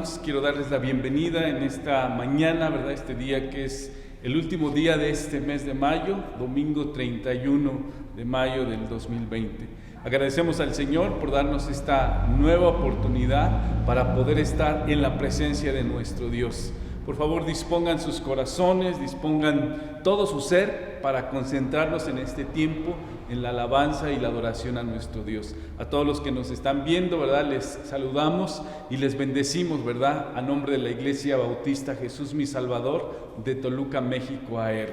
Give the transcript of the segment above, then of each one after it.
hermanos, quiero darles la bienvenida en esta mañana, ¿verdad? Este día que es el último día de este mes de mayo, domingo 31 de mayo del 2020. Agradecemos al Señor por darnos esta nueva oportunidad para poder estar en la presencia de nuestro Dios. Por favor, dispongan sus corazones, dispongan todo su ser para concentrarnos en este tiempo, en la alabanza y la adoración a nuestro Dios. A todos los que nos están viendo, ¿verdad? Les saludamos y les bendecimos, ¿verdad? A nombre de la Iglesia Bautista Jesús Mi Salvador de Toluca, México, AR.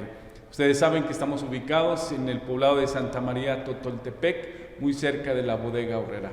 Ustedes saben que estamos ubicados en el poblado de Santa María Totoltepec, muy cerca de la Bodega Aurrera.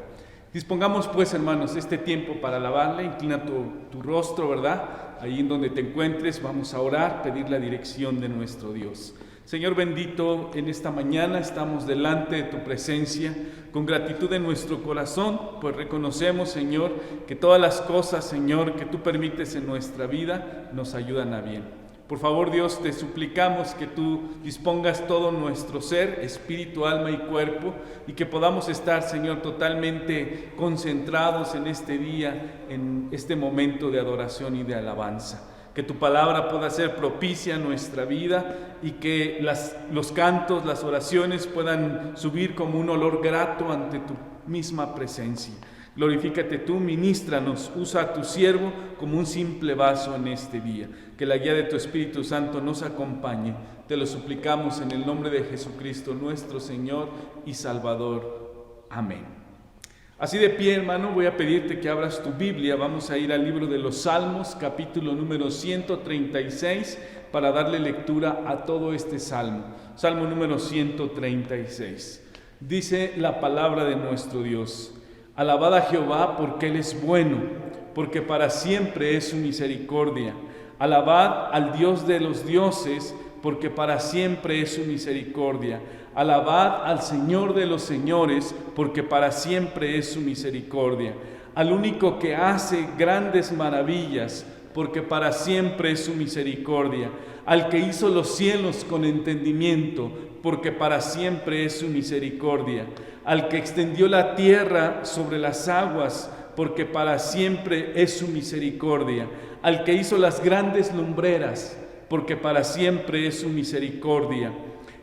Dispongamos pues, hermanos, este tiempo para alabarle. Inclina tu rostro, ¿verdad? Ahí en donde te encuentres, vamos a orar, pedir la dirección de nuestro Dios. Señor bendito, en esta mañana estamos delante de tu presencia, con gratitud en nuestro corazón, pues reconocemos, Señor, que todas las cosas, Señor, que tú permites en nuestra vida, nos ayudan a bien. Por favor, Dios, te suplicamos que tú dispongas todo nuestro ser, espíritu, alma y cuerpo, y que podamos estar, Señor, totalmente concentrados en este día, en este momento de adoración y de alabanza. Que tu palabra pueda ser propicia a nuestra vida y que los cantos, las oraciones puedan subir como un olor grato ante tu misma presencia. Glorifícate tú, ministranos, usa a tu siervo como un simple vaso en este día. Que la guía de tu Espíritu Santo nos acompañe. Te lo suplicamos en el nombre de Jesucristo, nuestro Señor y Salvador. Amén. Así de pie, hermano, voy a pedirte que abras tu Biblia. Vamos a ir al libro de los Salmos, capítulo número 136, para darle lectura a todo este salmo. Salmo número 136. Dice la palabra de nuestro Dios: Alabad a Jehová porque Él es bueno, porque para siempre es su misericordia. Alabad al Dios de los dioses, porque para siempre es su misericordia. Alabad al Señor de los señores, porque para siempre es su misericordia. Al único que hace grandes maravillas, porque para siempre es su misericordia. Al que hizo los cielos con entendimiento, porque para siempre es su misericordia. Al que extendió la tierra sobre las aguas, porque para siempre es su misericordia. Al que hizo las grandes lumbreras, porque para siempre es su misericordia.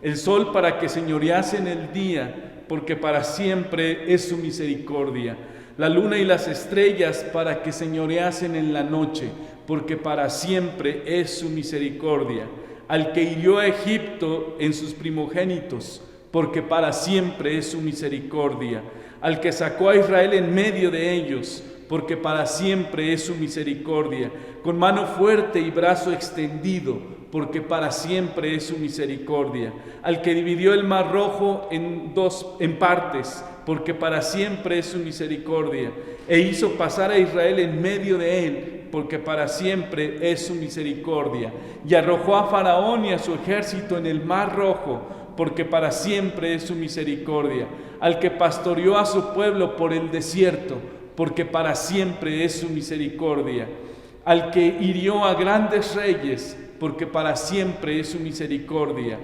El sol para que señorease en el día, porque para siempre es su misericordia. La luna y las estrellas para que señoreasen en la noche, porque para siempre es su misericordia. Al que hirió a Egipto en sus primogénitos, porque para siempre es su misericordia. Al que sacó a Israel en medio de ellos, porque para siempre es su misericordia. Con mano fuerte y brazo extendido, porque para siempre es su misericordia. Al que dividió el mar rojo en partes, porque para siempre es su misericordia. E hizo pasar a Israel en medio de él, porque para siempre es su misericordia. Y arrojó a Faraón y a su ejército en el mar rojo, porque para siempre es su misericordia. Al que pastoreó a su pueblo por el desierto, porque para siempre es su misericordia. Al que hirió a grandes reyes, porque para siempre es su misericordia.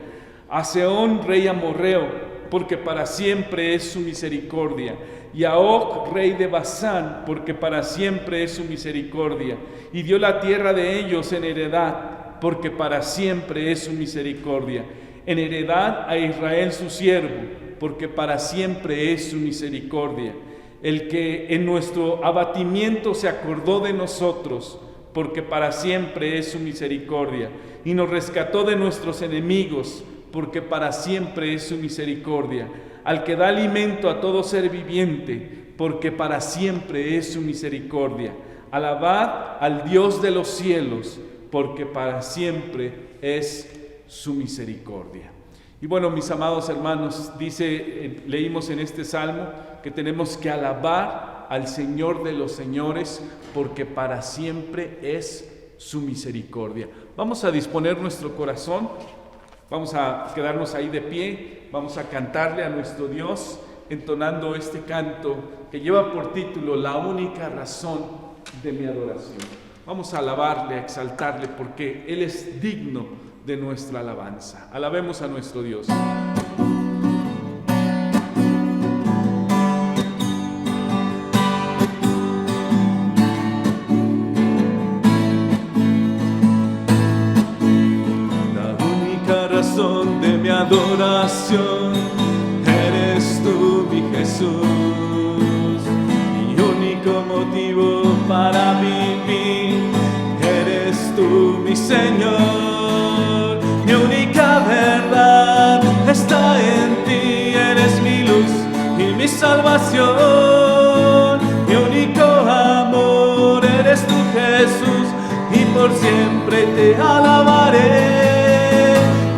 A Sehón, rey amorreo, porque para siempre es su misericordia. Y a Og, rey de Basán, porque para siempre es su misericordia. Y dio la tierra de ellos en heredad, porque para siempre es su misericordia. En heredad a Israel su siervo, porque para siempre es su misericordia. El que en nuestro abatimiento se acordó de nosotros, porque para siempre es su misericordia, y nos rescató de nuestros enemigos, porque para siempre es su misericordia. Al que da alimento a todo ser viviente, porque para siempre es su misericordia. Alabad al Dios de los cielos, porque para siempre es su misericordia. Y bueno, mis amados hermanos, leímos en este salmo que tenemos que alabar al Señor de los señores, porque para siempre es su misericordia. Vamos a disponer nuestro corazón, vamos a quedarnos ahí de pie, vamos a cantarle a nuestro Dios, entonando este canto que lleva por título La única razón de mi adoración. Vamos a alabarle, a exaltarle, porque Él es digno de nuestra alabanza. Alabemos a nuestro Dios. adoración, eres tú mi Jesús, mi único motivo para vivir, eres tú mi Señor, mi única verdad está en ti, eres mi luz y mi salvación, mi único amor eres tú Jesús, y por siempre te alabaré.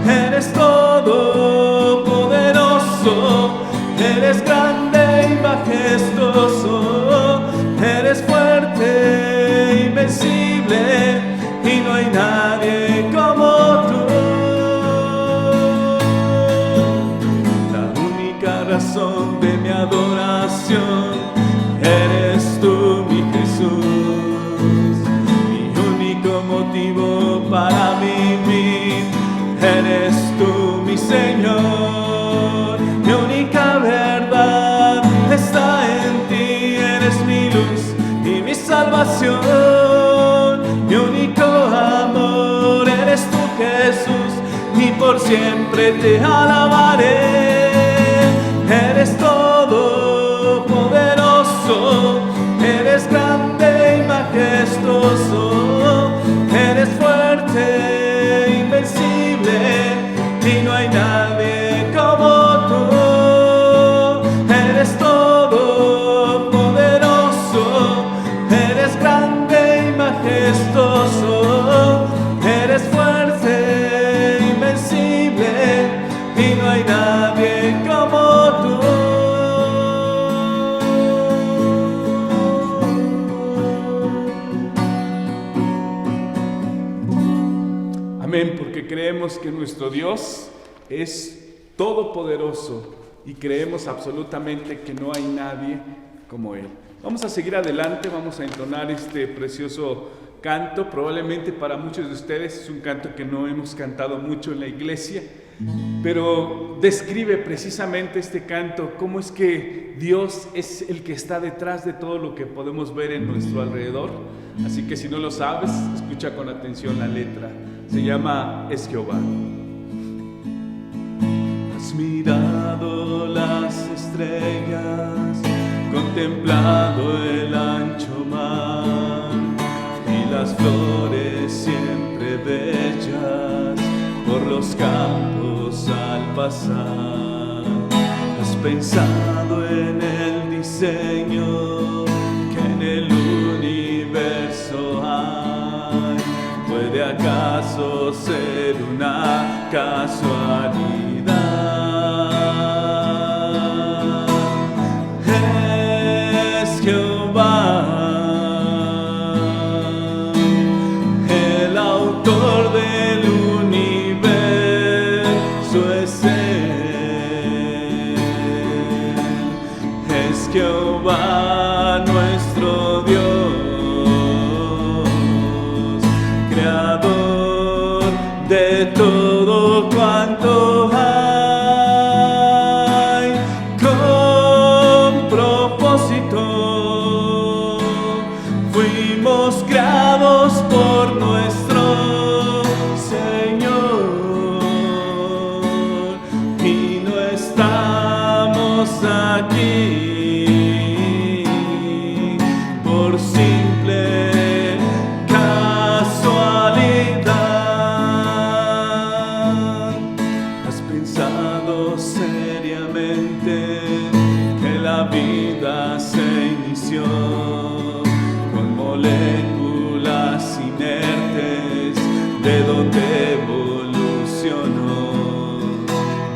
Eres todopoderoso, eres grande y majestuoso, eres fuerte, invencible, y no hay nadie como tú. La única razón de mi adoración, eres tú mi Jesús, mi único motivo para vivir, eres tú mi Señor, mi única verdad está en ti, eres mi luz y mi salvación, mi único amor eres tú Jesús, y por siempre te alabaré. Eres todopoderoso, eres grande y majestuoso, eres fuerte, invencible, y no hay nadie como tú. Eres todopoderoso, eres grande y majestuoso, eres fuerte, invencible, y no hay nadie como tú. Amén, porque creemos que nuestro Dios es todopoderoso y creemos absolutamente que no hay nadie como Él. Vamos a seguir adelante, vamos a entonar este precioso canto. Probablemente para muchos de ustedes es un canto que no hemos cantado mucho en la iglesia, pero describe precisamente este canto cómo es que Dios es el que está detrás de todo lo que podemos ver en nuestro alrededor. Así que si no lo sabes, escucha con atención la letra. Se llama Es Jehová. Has mirado las estrellas, contemplado el ancho mar y las flores siempre bellas por los campos al pasar. Has pensado en el diseño que en el universo hay. ¿Puede acaso ser una casualidad? Es Jehová, el autor del universo, es Él. Es Jehová nuestro Dios, creador de todo cuanto hay, con propósito fuimos creados por nuestro Señor, y no estamos aquí por simple casualidad. ¿Has pensado seriamente que la vida se inició con moléculas inertes, de donde evolucionó?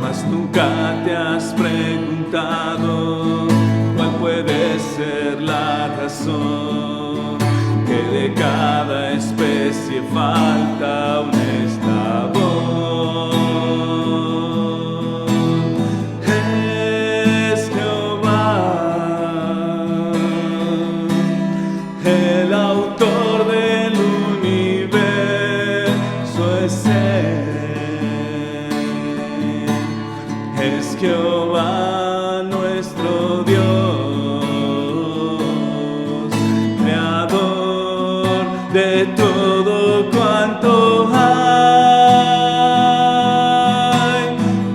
Mas nunca te has preguntado cuál puede ser la razón que de cada especie falta un eslabón. Es Jehová, el autor del universo, es Él. Es Jehová nuestro Dios, creador de todo cuanto hay,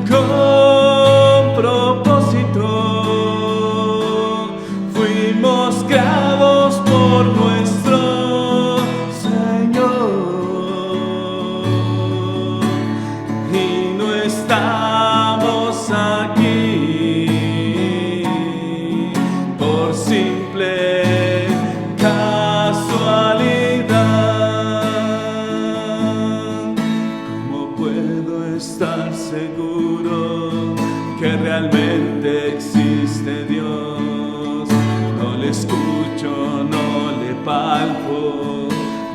con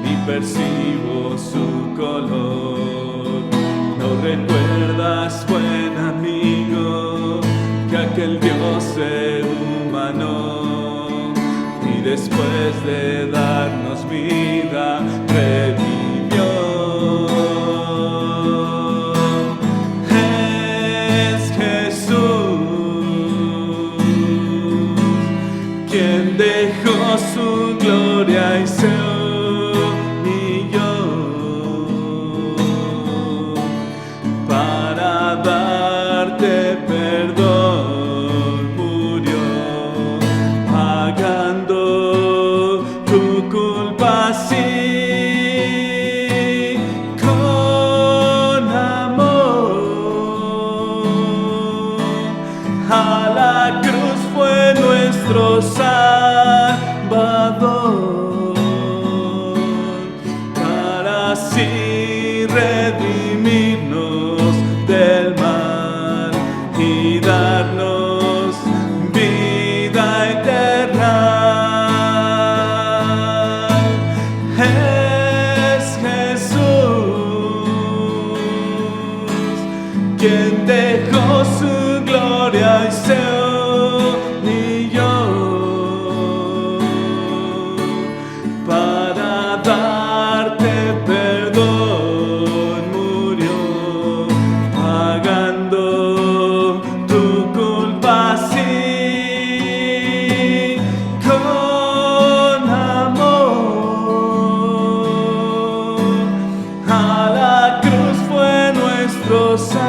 ni percibo su color. ¿No recuerdas, buen amigo, que aquel Dios se humanó y después de darnos vida revivió? Es Jesús quien dejó su gloria y se humilló para darte perdón. Murió pagando tu culpa así con amor. A la cruz fue nuestro Salvador, para así redimirnos del mal y darnos vida eterna. Es Jesús quien dejó su gloria y se humilló para darte perdón. Murió pagando tu culpa así con amor. A la cruz fue nuestro Salvador,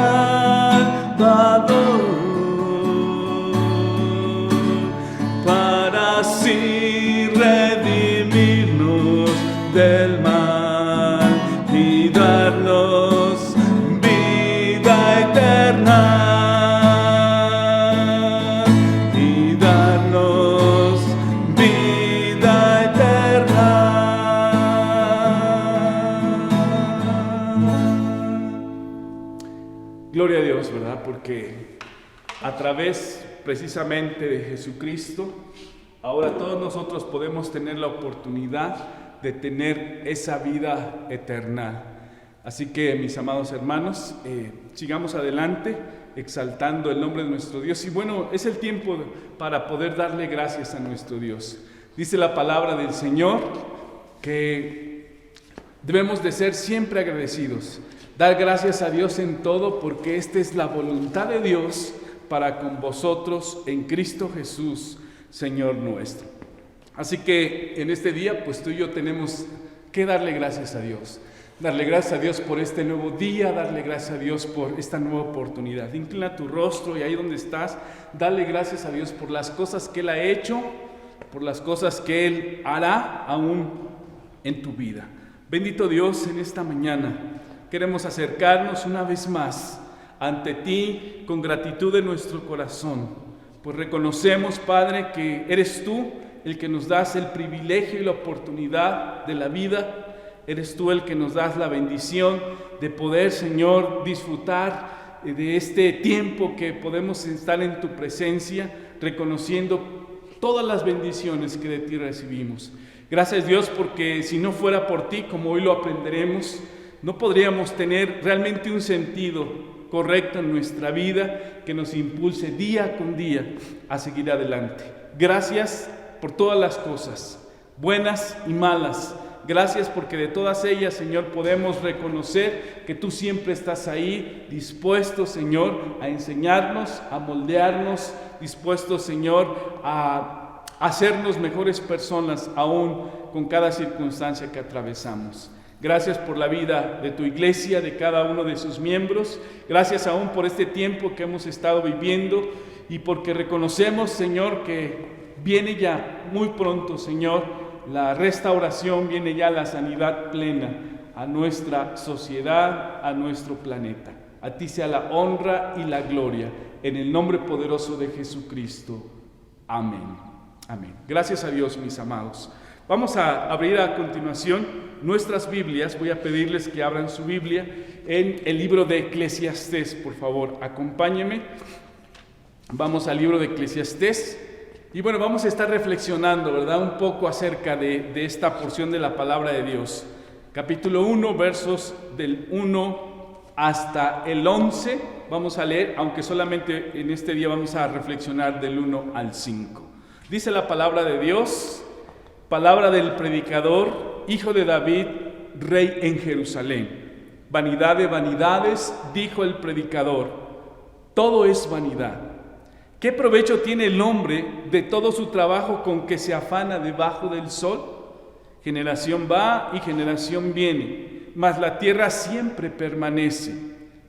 para así redimirnos del mal y darnos vida eterna. Y darnos vida eterna. Gloria a Dios, ¿verdad? Porque a través precisamente de Jesucristo, ahora todos nosotros podemos tener la oportunidad de tener esa vida eterna. Así que, mis amados hermanos, sigamos adelante exaltando el nombre de nuestro Dios. Y bueno, es el tiempo para poder darle gracias a nuestro Dios. Dice la palabra del Señor que debemos de ser siempre agradecidos, dar gracias a Dios en todo, porque esta es la voluntad de Dios para con vosotros en Cristo Jesús, Señor nuestro. Así que en este día, pues tú y yo tenemos que darle gracias a Dios. Darle gracias a Dios por este nuevo día, darle gracias a Dios por esta nueva oportunidad. Inclina tu rostro y ahí donde estás, dale gracias a Dios por las cosas que Él ha hecho, por las cosas que Él hará aún en tu vida. Bendito Dios, en esta mañana queremos acercarnos una vez más ante ti con gratitud en nuestro corazón, pues reconocemos, Padre, que eres tú el que nos das el privilegio y la oportunidad de la vida. Eres tú el que nos das la bendición de poder, Señor, disfrutar de este tiempo que podemos estar en tu presencia, reconociendo todas las bendiciones que de ti recibimos. Gracias, Dios, porque si no fuera por ti, como hoy lo aprenderemos, no podríamos tener realmente un sentido correcto en nuestra vida que nos impulse día con día a seguir adelante. Gracias por todas las cosas, buenas y malas. Gracias porque de todas ellas, Señor, podemos reconocer que tú siempre estás ahí, dispuesto, Señor, a enseñarnos, a moldearnos, dispuesto, Señor, a hacernos mejores personas aún con cada circunstancia que atravesamos. Gracias por la vida de tu iglesia, de cada uno de sus miembros. Gracias aún por este tiempo que hemos estado viviendo y porque reconocemos, Señor, que viene ya muy pronto, Señor, la restauración, viene ya la sanidad plena a nuestra sociedad, a nuestro planeta. A ti sea la honra y la gloria, en el nombre poderoso de Jesucristo. Amén. Amén. Gracias a Dios, mis amados. Vamos a abrir a continuación nuestras Biblias. Voy a pedirles que abran su Biblia en el libro de Eclesiastés, por favor, acompáñenme. Vamos al libro de Eclesiastés. Y bueno, vamos a estar reflexionando, ¿verdad? Un poco acerca de esta porción de la palabra de Dios. Capítulo 1, versos del 1 hasta el 11. Vamos a leer, aunque solamente en este día vamos a reflexionar del 1 al 5. Dice la palabra de Dios, palabra del predicador, hijo de David, rey en Jerusalén. Vanidad de vanidades, dijo el predicador, todo es vanidad. ¿Qué provecho tiene el hombre de todo su trabajo con que se afana debajo del sol? Generación va y generación viene, mas la tierra siempre permanece.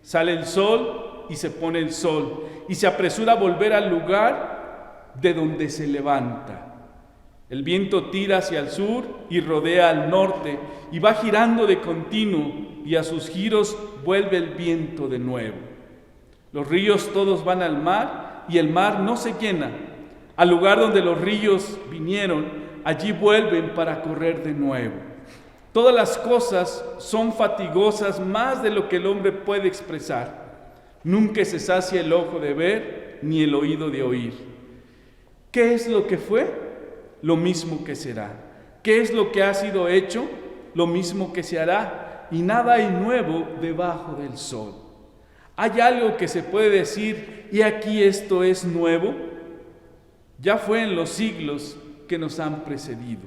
Sale el sol y se pone el sol, y se apresura a volver al lugar de donde se levanta. El viento tira hacia el sur y rodea al norte, y va girando de continuo, y a sus giros vuelve el viento de nuevo. Los ríos todos van al mar, y el mar no se llena. Al lugar donde los ríos vinieron, allí vuelven para correr de nuevo. Todas las cosas son fatigosas más de lo que el hombre puede expresar. Nunca se sacia el ojo de ver, ni el oído de oír. ¿Qué es lo que fue? Lo mismo que será. ¿Qué es lo que ha sido hecho? Lo mismo que se hará. Y nada hay nuevo debajo del sol. ¿Hay algo que se puede decir, y aquí esto es nuevo? Ya fue en los siglos que nos han precedido.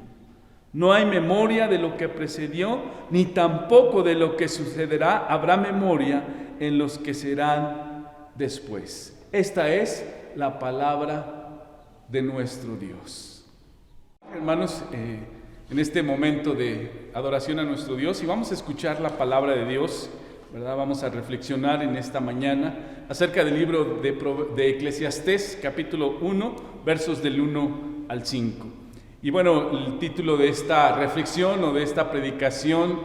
No hay memoria de lo que precedió, ni tampoco de lo que sucederá habrá memoria en los que serán después. Esta es la palabra de nuestro Dios. Hermanos, en este momento de adoración a nuestro Dios, y vamos a escuchar la palabra de Dios, ¿verdad? Vamos a reflexionar en esta mañana acerca del libro de Eclesiastés, capítulo 1, versos del 1 al 5. Y bueno, el título de esta reflexión o de esta predicación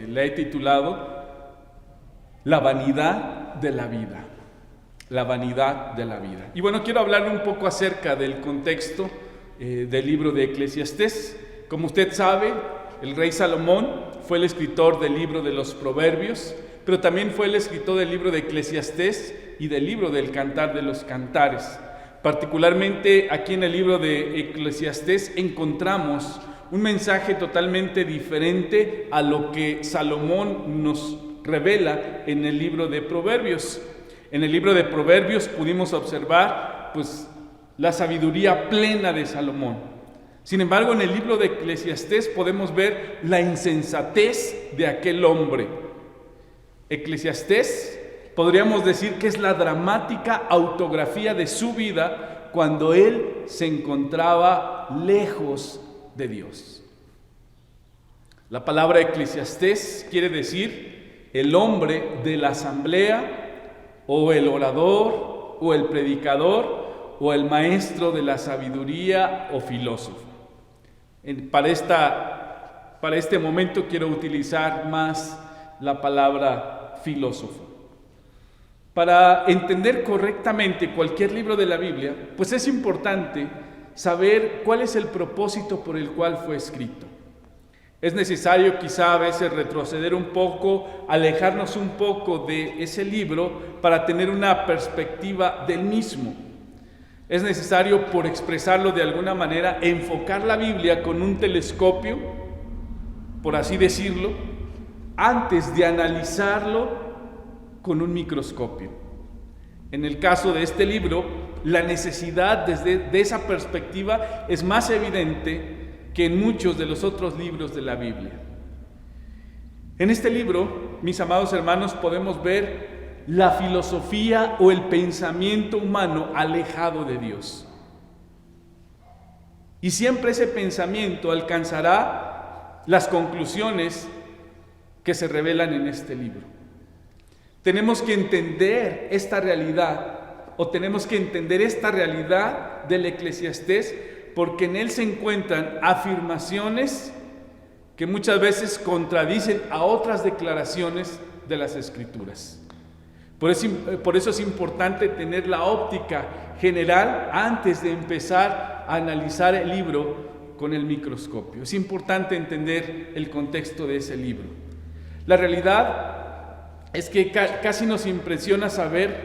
la he titulado La vanidad de la vida. La vanidad de la vida. Y bueno, quiero hablar un poco acerca del contexto del libro de Eclesiastés. Como usted sabe, el rey Salomón fue el escritor del libro de los Proverbios, pero también fue el escritor del libro de Eclesiastés y del libro del Cantar de los Cantares. Particularmente aquí en el libro de Eclesiastés encontramos un mensaje totalmente diferente a lo que Salomón nos revela en el libro de Proverbios. En el libro de Proverbios pudimos observar la sabiduría plena de Salomón. Sin embargo, en el libro de Eclesiastés podemos ver la insensatez de aquel hombre. Eclesiastés podríamos decir que es la dramática autografía de su vida cuando él se encontraba lejos de Dios. La palabra Eclesiastés quiere decir el hombre de la asamblea, o el orador, o el predicador, o el maestro de la sabiduría o filósofo. Para este momento quiero utilizar más la palabra filósofo. Para entender correctamente cualquier libro de la Biblia, pues es importante saber cuál es el propósito por el cual fue escrito. Es necesario quizá a veces retroceder un poco, alejarnos un poco de ese libro para tener una perspectiva del mismo. Es necesario, por expresarlo de alguna manera, enfocar la Biblia con un telescopio, por así decirlo, antes de analizarlo con un microscopio. En el caso de este libro, la necesidad de esa perspectiva es más evidente que en muchos de los otros libros de la Biblia. En este libro, mis amados hermanos, podemos ver la filosofía o el pensamiento humano alejado de Dios. Y siempre ese pensamiento alcanzará las conclusiones que se revelan en este libro. Tenemos que entender esta realidad, o tenemos que entender esta realidad del Eclesiastés, porque en él se encuentran afirmaciones que muchas veces contradicen a otras declaraciones de las Escrituras. Por eso es importante tener la óptica general antes de empezar a analizar el libro con el microscopio. Es importante entender el contexto de ese libro. La realidad es que casi nos impresiona saber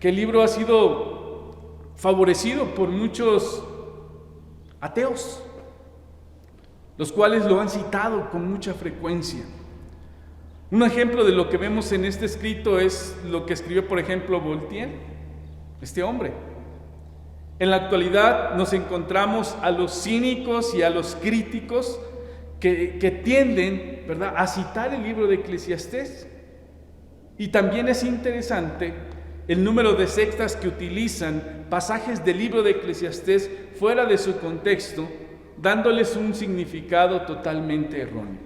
que el libro ha sido favorecido por muchos ateos, los cuales lo han citado con mucha frecuencia. Un ejemplo de lo que vemos en este escrito es lo que escribió, por ejemplo, Voltaire, este hombre. En la actualidad nos encontramos a los cínicos y a los críticos que tienden, ¿verdad?, a citar el libro de Eclesiastés. Y también es interesante el número de sectas que utilizan pasajes del libro de Eclesiastés fuera de su contexto, dándoles un significado totalmente erróneo.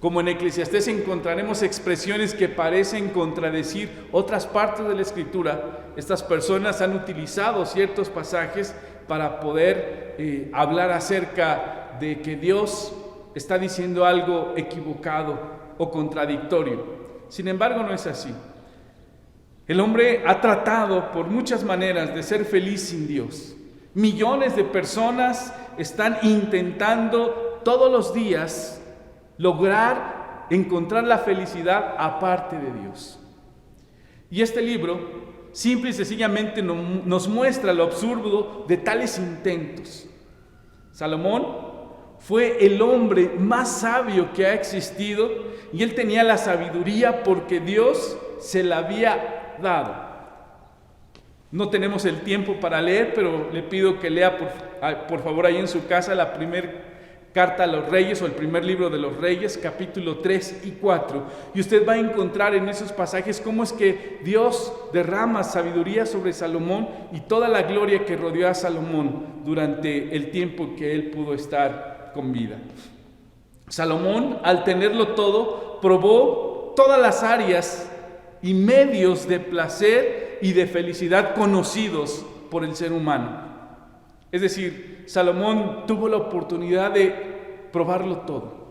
Como en Eclesiastés encontraremos expresiones que parecen contradecir otras partes de la Escritura, estas personas han utilizado ciertos pasajes para poder hablar acerca de que Dios está diciendo algo equivocado o contradictorio. Sin embargo, no es así. El hombre ha tratado por muchas maneras de ser feliz sin Dios. Millones de personas están intentando todos los días lograr encontrar la felicidad aparte de Dios. Y este libro simple y sencillamente nos muestra lo absurdo de tales intentos. Salomón fue el hombre más sabio que ha existido y él tenía la sabiduría porque Dios se la había dado. No tenemos el tiempo para leer, pero le pido que lea por favor ahí en su casa la primera carta a los reyes o el primer libro de los reyes, capítulo 3 y 4. Y usted va a encontrar en esos pasajes cómo es que Dios derrama sabiduría sobre Salomón y toda la gloria que rodeó a Salomón durante el tiempo que él pudo estar con vida. Salomón, al tenerlo todo, probó todas las áreas y medios de placer y de felicidad conocidos por el ser humano. Es decir, Salomón tuvo la oportunidad de probarlo todo.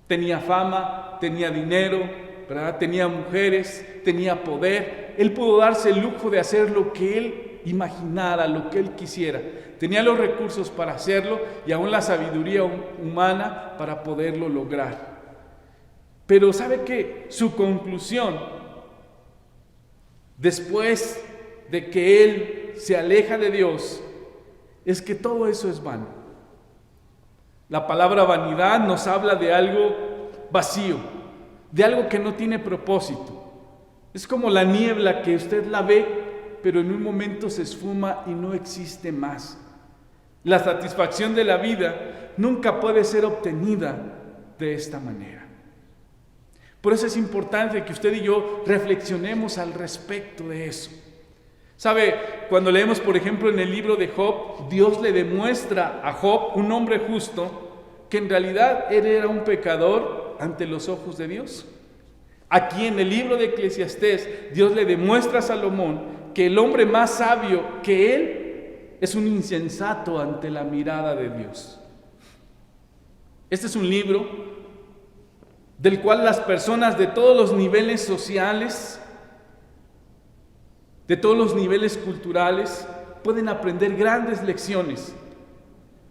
Tenía fama, tenía dinero, ¿verdad?, tenía mujeres, tenía poder. Él pudo darse el lujo de hacer lo que él imaginara, lo que él quisiera. Tenía los recursos para hacerlo y aún la sabiduría humana para poderlo lograr. Pero ¿sabe qué? Su conclusión, después de que él se aleja de Dios, es que todo eso es vano. La palabra vanidad nos habla de algo vacío, de algo que no tiene propósito. Es como la niebla que usted la ve, pero en un momento se esfuma y no existe más. La satisfacción de la vida nunca puede ser obtenida de esta manera. Por eso es importante que usted y yo reflexionemos al respecto de eso. ¿Sabe? Cuando leemos, por ejemplo, en el libro de Job, Dios le demuestra a Job, un hombre justo, que en realidad él era un pecador ante los ojos de Dios. Aquí en el libro de Eclesiastés, Dios le demuestra a Salomón que el hombre más sabio que él es un insensato ante la mirada de Dios. Este es un libro del cual las personas de todos los niveles sociales, de todos los niveles culturales, pueden aprender grandes lecciones.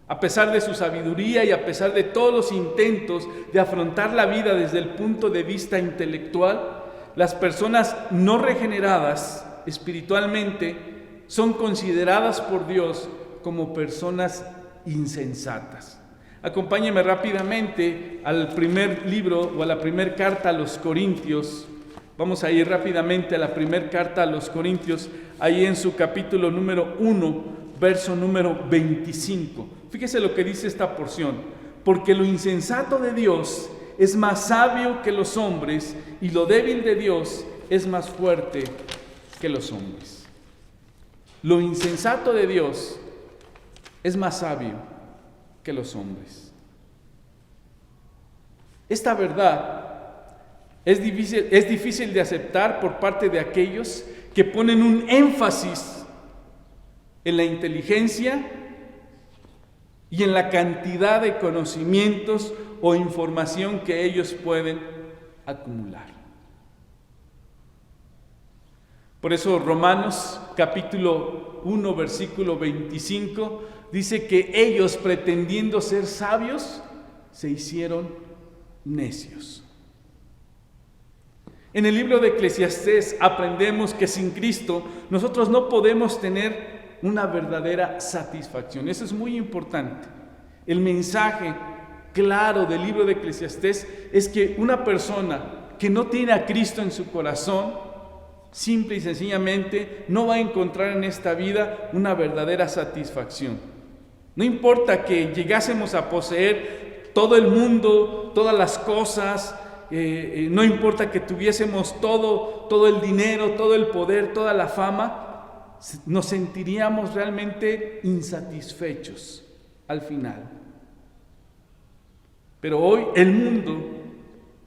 A pesar de su sabiduría y a pesar de todos los intentos de afrontar la vida desde el punto de vista intelectual, las personas no regeneradas espiritualmente son consideradas por Dios como personas insensatas. Acompáñeme rápidamente al primer libro o a la primera carta a los Corintios. Vamos a ir rápidamente a la primera carta a los Corintios, ahí en su capítulo número 1, verso número 25. Fíjese lo que dice esta porción. Porque lo insensato de Dios es más sabio que los hombres, y lo débil de Dios es más fuerte que los hombres. Lo insensato de Dios es más sabio que los hombres. Esta verdad es difícil de aceptar por parte de aquellos que ponen un énfasis en la inteligencia y en la cantidad de conocimientos o información que ellos pueden acumular. Por eso Romanos capítulo 1 versículo 25 dice que ellos, pretendiendo ser sabios, se hicieron necios. En el libro de Eclesiastés aprendemos que sin Cristo nosotros no podemos tener una verdadera satisfacción. Eso es muy importante. El mensaje claro del libro de Eclesiastés es que una persona que no tiene a Cristo en su corazón, simple y sencillamente no va a encontrar en esta vida una verdadera satisfacción. No importa que llegásemos a poseer todo el mundo, todas las cosas, no importa que tuviésemos todo el dinero, todo el poder, toda la fama, nos sentiríamos realmente insatisfechos al final. Pero hoy el mundo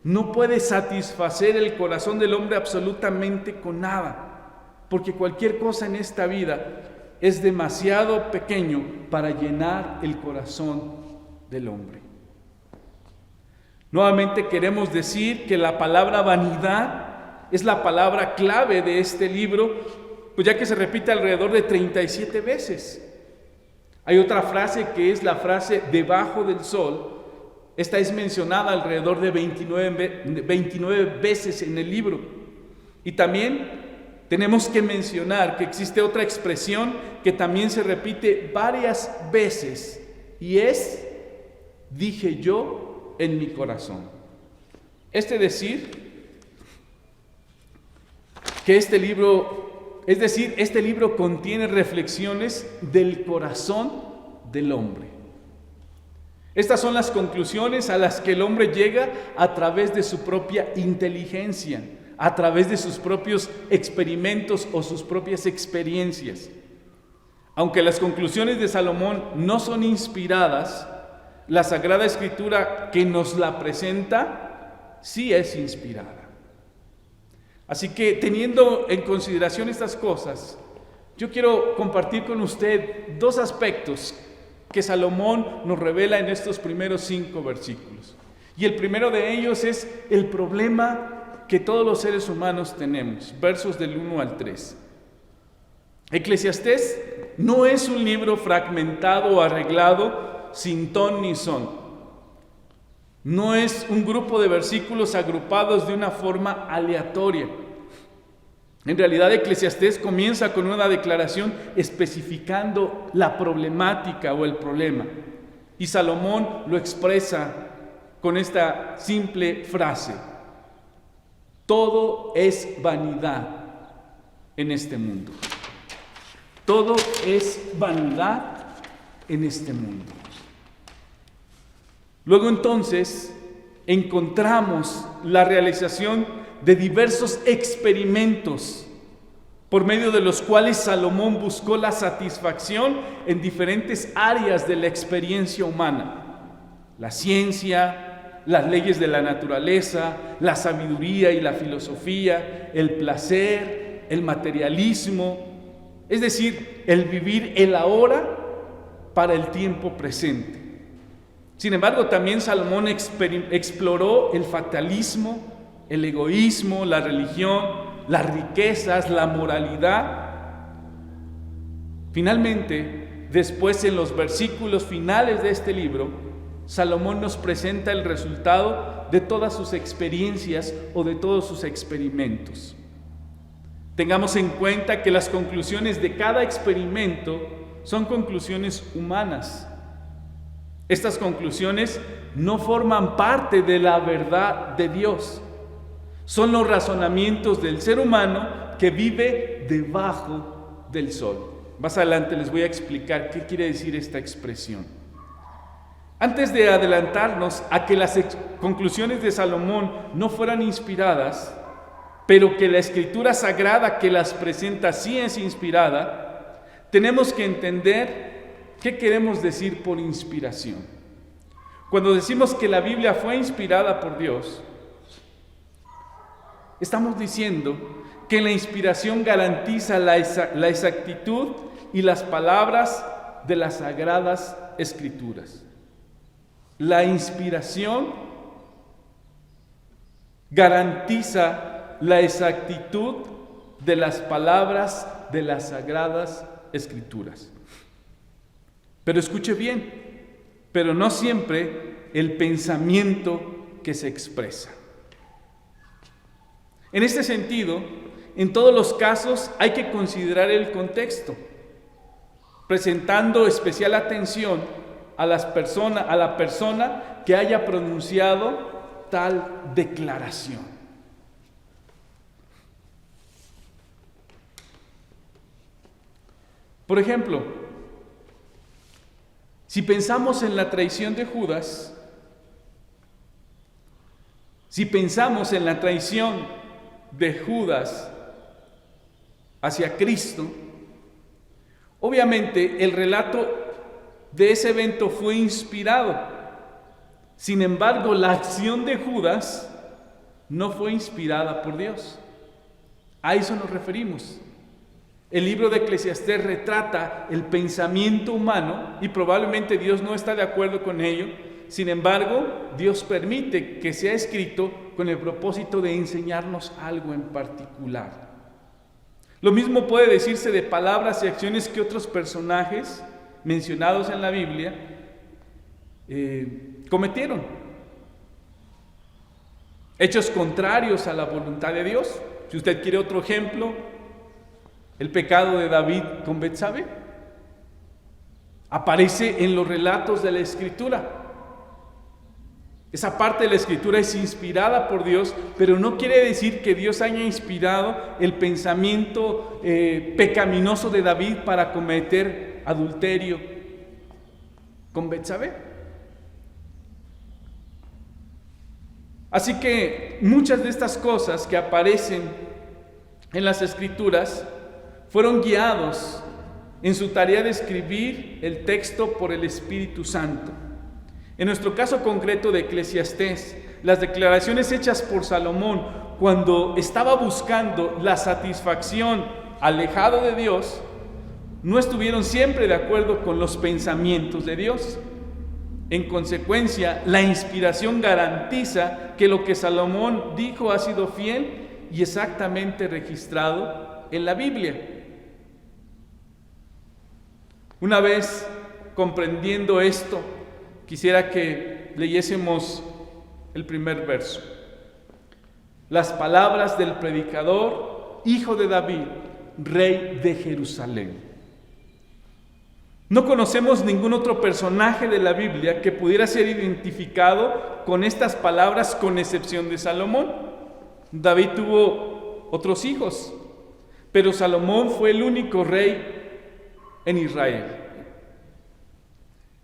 no puede satisfacer el corazón del hombre absolutamente con nada, porque cualquier cosa en esta vida es demasiado pequeño para llenar el corazón del hombre. Nuevamente queremos decir que la palabra vanidad es la palabra clave de este libro, pues ya que se repite alrededor de 37 veces. Hay otra frase que es la frase debajo del sol. Esta es mencionada alrededor de 29 veces en el libro. Y también tenemos que mencionar que existe otra expresión que también se repite varias veces, y es: dije yo en mi corazón. Este libro contiene reflexiones del corazón del hombre. Estas son las conclusiones a las que el hombre llega a través de su propia inteligencia, a través de sus propios experimentos o sus propias experiencias. Aunque las conclusiones de Salomón no son inspiradas, la Sagrada Escritura que nos la presenta sí es inspirada. Así que, teniendo en consideración estas cosas, yo quiero compartir con usted dos aspectos que Salomón nos revela en estos primeros 5 versículos. Y el primero de ellos es el problema que todos los seres humanos tenemos, versos del 1 al 3. Eclesiastés no es un libro fragmentado o arreglado sin ton ni son. No es un grupo de versículos agrupados de una forma aleatoria. En realidad, Eclesiastés comienza con una declaración especificando la problemática o el problema. Y Salomón lo expresa con esta simple frase: todo es vanidad en este mundo. Todo es vanidad en este mundo. Luego entonces encontramos la realización de diversos experimentos por medio de los cuales Salomón buscó la satisfacción en diferentes áreas de la experiencia humana: la ciencia, las leyes de la naturaleza, la sabiduría y la filosofía, el placer, el materialismo, es decir, el vivir el ahora para el tiempo presente. Sin embargo, también Salomón exploró el fatalismo, el egoísmo, la religión, las riquezas, la moralidad. Finalmente, después en los versículos finales de este libro, Salomón nos presenta el resultado de todas sus experiencias o de todos sus experimentos. Tengamos en cuenta que las conclusiones de cada experimento son conclusiones humanas. Estas conclusiones no forman parte de la verdad de Dios. Son los razonamientos del ser humano que vive debajo del sol. Más adelante les voy a explicar qué quiere decir esta expresión. Antes de adelantarnos a que las conclusiones de Salomón no fueran inspiradas, pero que la Escritura Sagrada que las presenta sí es inspirada, tenemos que entender qué queremos decir por inspiración. Cuando decimos que la Biblia fue inspirada por Dios, estamos diciendo que la inspiración garantiza la exactitud y las palabras de las Sagradas Escrituras. La inspiración garantiza la exactitud de las palabras de las Sagradas Escrituras. Pero escuche bien, pero no siempre el pensamiento que se expresa. En este sentido, en todos los casos hay que considerar el contexto. presentando especial atención a la persona que haya pronunciado tal declaración. Por ejemplo, si pensamos en la traición de Judas, hacia Cristo, obviamente el relato de ese evento fue inspirado. Sin embargo, la acción de Judas no fue inspirada por Dios. A eso nos referimos. El libro de Eclesiastés retrata el pensamiento humano y probablemente Dios no está de acuerdo con ello. Sin embargo, Dios permite que sea escrito con el propósito de enseñarnos algo en particular. Lo mismo puede decirse de palabras y acciones que otros personajes mencionados en la Biblia cometieron. Hechos contrarios a la voluntad de Dios. Si usted quiere otro ejemplo, el pecado de David con Betsabé aparece en los relatos de la Escritura. Esa parte de la Escritura es inspirada por Dios, pero no quiere decir que Dios haya inspirado el pensamiento pecaminoso de David para cometer adulterio con Betsabé. Así que muchas de estas cosas que aparecen en las Escrituras fueron guiados en su tarea de escribir el texto por el Espíritu Santo. En nuestro caso concreto de Eclesiastés, las declaraciones hechas por Salomón cuando estaba buscando la satisfacción alejado de Dios, no estuvieron siempre de acuerdo con los pensamientos de Dios. En consecuencia, la inspiración garantiza que lo que Salomón dijo ha sido fiel y exactamente registrado en la Biblia. Una vez comprendiendo esto, quisiera que leyésemos el primer verso. Las palabras del predicador, hijo de David, rey de Jerusalén. No conocemos ningún otro personaje de la Biblia que pudiera ser identificado con estas palabras, con excepción de Salomón. David tuvo otros hijos, pero Salomón fue el único rey en Israel.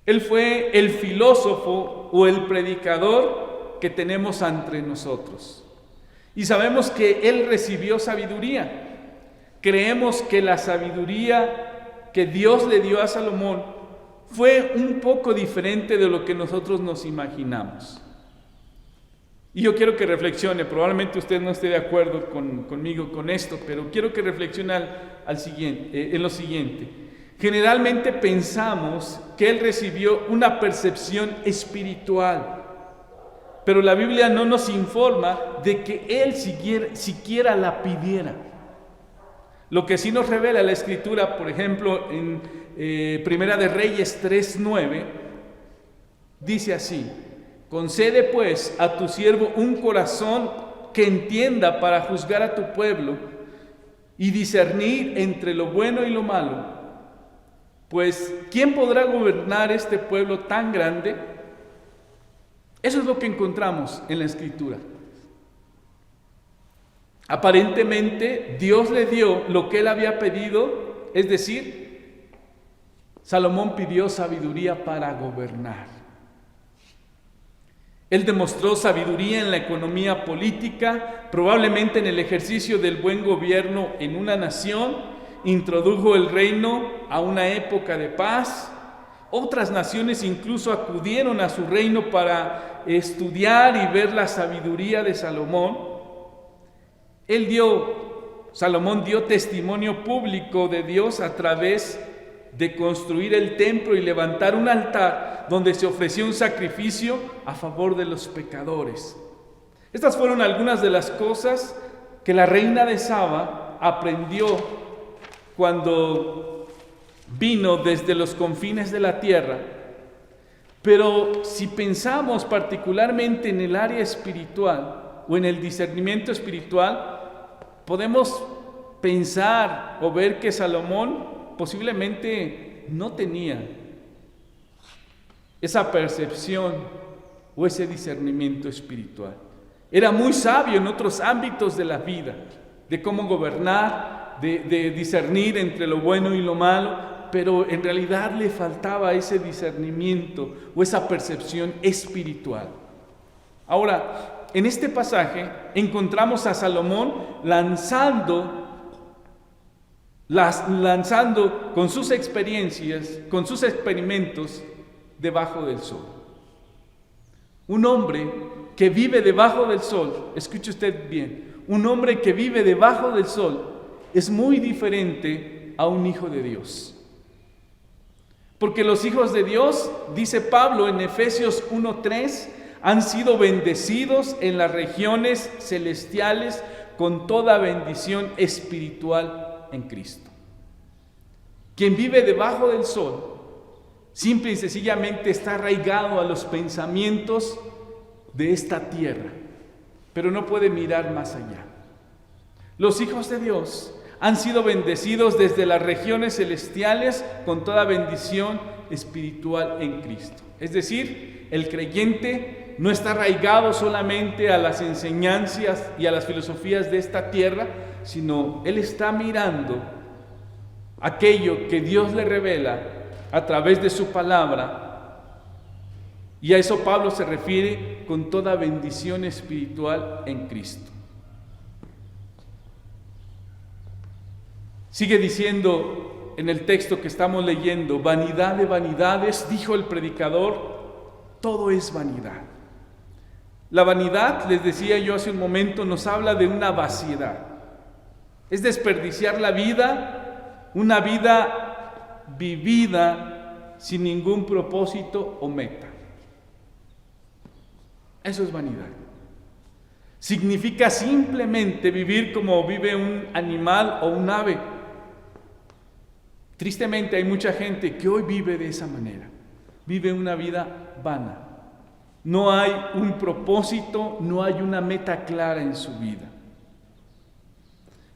Él fue el filósofo o el predicador que tenemos entre nosotros. Y sabemos que él recibió sabiduría. Creemos que la sabiduría que Dios le dio a Salomón fue un poco diferente de lo que nosotros nos imaginamos. Y yo quiero que reflexione, probablemente usted no esté de acuerdo conmigo con esto, pero quiero que reflexione en lo siguiente. Generalmente pensamos que él recibió una percepción espiritual, pero la Biblia no nos informa de que él siquiera la pidiera. Lo que sí nos revela la Escritura, por ejemplo, en Primera de Reyes 3:9, dice así: concede pues a tu siervo un corazón que entienda para juzgar a tu pueblo y discernir entre lo bueno y lo malo. Pues, ¿quién podrá gobernar este pueblo tan grande? Eso es lo que encontramos en la Escritura. Aparentemente, Dios le dio lo que él había pedido, es decir, Salomón pidió sabiduría para gobernar. Él demostró sabiduría en la economía política, probablemente en el ejercicio del buen gobierno en una nación. Introdujo el reino a una época de paz. Otras naciones incluso acudieron a su reino para estudiar y ver la sabiduría de Salomón. Salomón dio testimonio público de Dios a través de construir el templo y levantar un altar donde se ofreció un sacrificio a favor de los pecadores. Estas fueron algunas de las cosas que la reina de Saba aprendió cuando vino desde los confines de la tierra. Pero si pensamos particularmente en el área espiritual o en el discernimiento espiritual, podemos pensar o ver que Salomón posiblemente no tenía esa percepción o ese discernimiento espiritual. Era muy sabio en otros ámbitos de la vida, de cómo gobernar, de discernir entre lo bueno y lo malo, pero en realidad le faltaba ese discernimiento o esa percepción espiritual. Ahora, en este pasaje encontramos a Salomón lanzando con sus experiencias, con sus experimentos debajo del sol. Un hombre que vive debajo del sol, escuche usted bien, un hombre que vive debajo del sol es muy diferente a un hijo de Dios. Porque los hijos de Dios, dice Pablo en Efesios 1:3, han sido bendecidos en las regiones celestiales con toda bendición espiritual en Cristo. Quien vive debajo del sol, simple y sencillamente está arraigado a los pensamientos de esta tierra, pero no puede mirar más allá. Los hijos de Dios han sido bendecidos desde las regiones celestiales con toda bendición espiritual en Cristo. Es decir, el creyente no está arraigado solamente a las enseñanzas y a las filosofías de esta tierra, sino él está mirando aquello que Dios le revela a través de su palabra, y a eso Pablo se refiere con toda bendición espiritual en Cristo. Sigue diciendo en el texto que estamos leyendo: vanidad de vanidades, dijo el predicador, todo es vanidad. La vanidad, les decía yo hace un momento, nos habla de una vaciedad. Es desperdiciar la vida, una vida vivida sin ningún propósito o meta. Eso es vanidad. Significa simplemente vivir como vive un animal o un ave. Tristemente hay mucha gente que hoy vive de esa manera. Vive una vida vana. No hay un propósito, no hay una meta clara en su vida.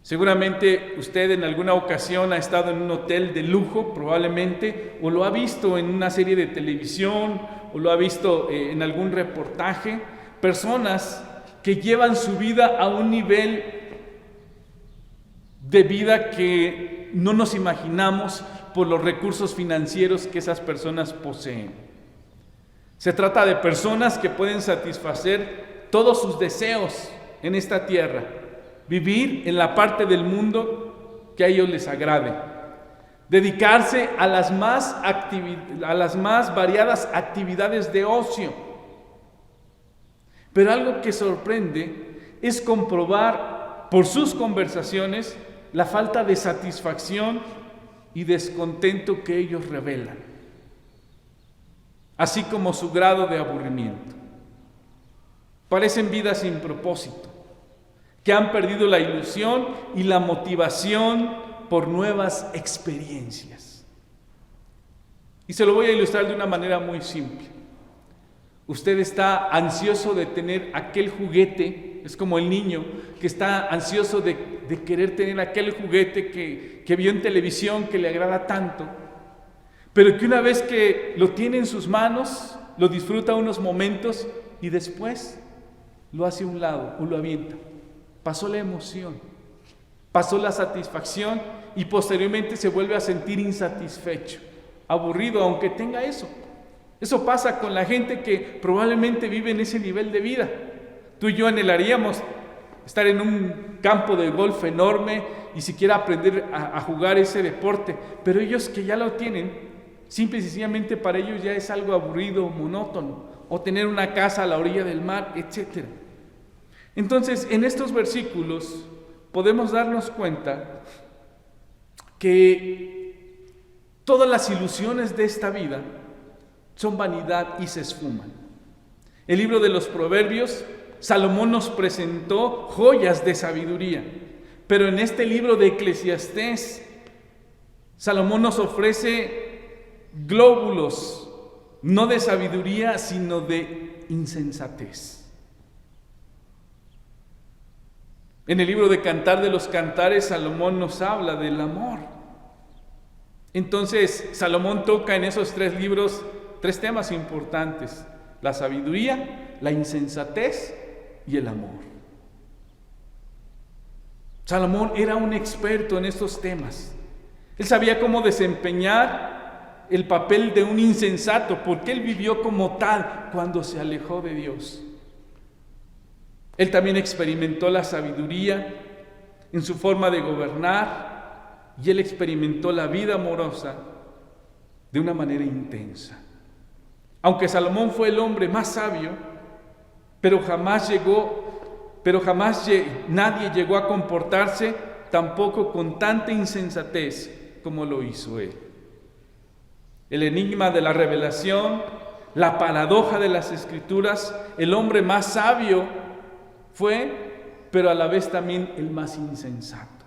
Seguramente usted en alguna ocasión ha estado en un hotel de lujo, probablemente, o lo ha visto en una serie de televisión, o lo ha visto en algún reportaje. Personas que llevan su vida a un nivel de vida que no nos imaginamos por los recursos financieros que esas personas poseen. Se trata de personas que pueden satisfacer todos sus deseos en esta tierra, vivir en la parte del mundo que a ellos les agrade, dedicarse a las más variadas actividades de ocio. Pero algo que sorprende es comprobar por sus conversaciones la falta de satisfacción y descontento que ellos revelan, así como su grado de aburrimiento. Parecen vidas sin propósito, que han perdido la ilusión y la motivación por nuevas experiencias. Y se lo voy a ilustrar de una manera muy simple. Usted está ansioso de tener aquel juguete, es como el niño que está ansioso de querer tener aquel juguete que vio en televisión, que le agrada tanto, pero que una vez que lo tiene en sus manos, lo disfruta unos momentos y después lo hace a un lado o lo avienta. Pasó la emoción, pasó la satisfacción y posteriormente se vuelve a sentir insatisfecho, aburrido, aunque tenga eso. Eso pasa con la gente que probablemente vive en ese nivel de vida. Tú y yo anhelaríamos estar en un campo de golf enorme y siquiera aprender a jugar ese deporte, pero ellos que ya lo tienen, simple y sencillamente para ellos ya es algo aburrido, monótono, o tener una casa a la orilla del mar, etc. Entonces, en estos versículos podemos darnos cuenta que todas las ilusiones de esta vida son vanidad y se esfuman. El libro de los Proverbios, Salomón nos presentó joyas de sabiduría, pero en este libro de Eclesiastés, Salomón nos ofrece glóbulos, no de sabiduría, sino de insensatez. En el libro de Cantar de los Cantares, Salomón nos habla del amor. Entonces, Salomón toca en esos 3 libros 3 temas importantes: la sabiduría, la insensatez y el amor. Salomón era un experto en estos temas. Él sabía cómo desempeñar el papel de un insensato, porque él vivió como tal cuando se alejó de Dios. Él también experimentó la sabiduría en su forma de gobernar, y él experimentó la vida amorosa de una manera intensa. Aunque Salomón fue el hombre más sabio, pero nadie llegó a comportarse tampoco con tanta insensatez como lo hizo él. El enigma de la revelación, la paradoja de las Escrituras, el hombre más sabio fue, pero a la vez también el más insensato.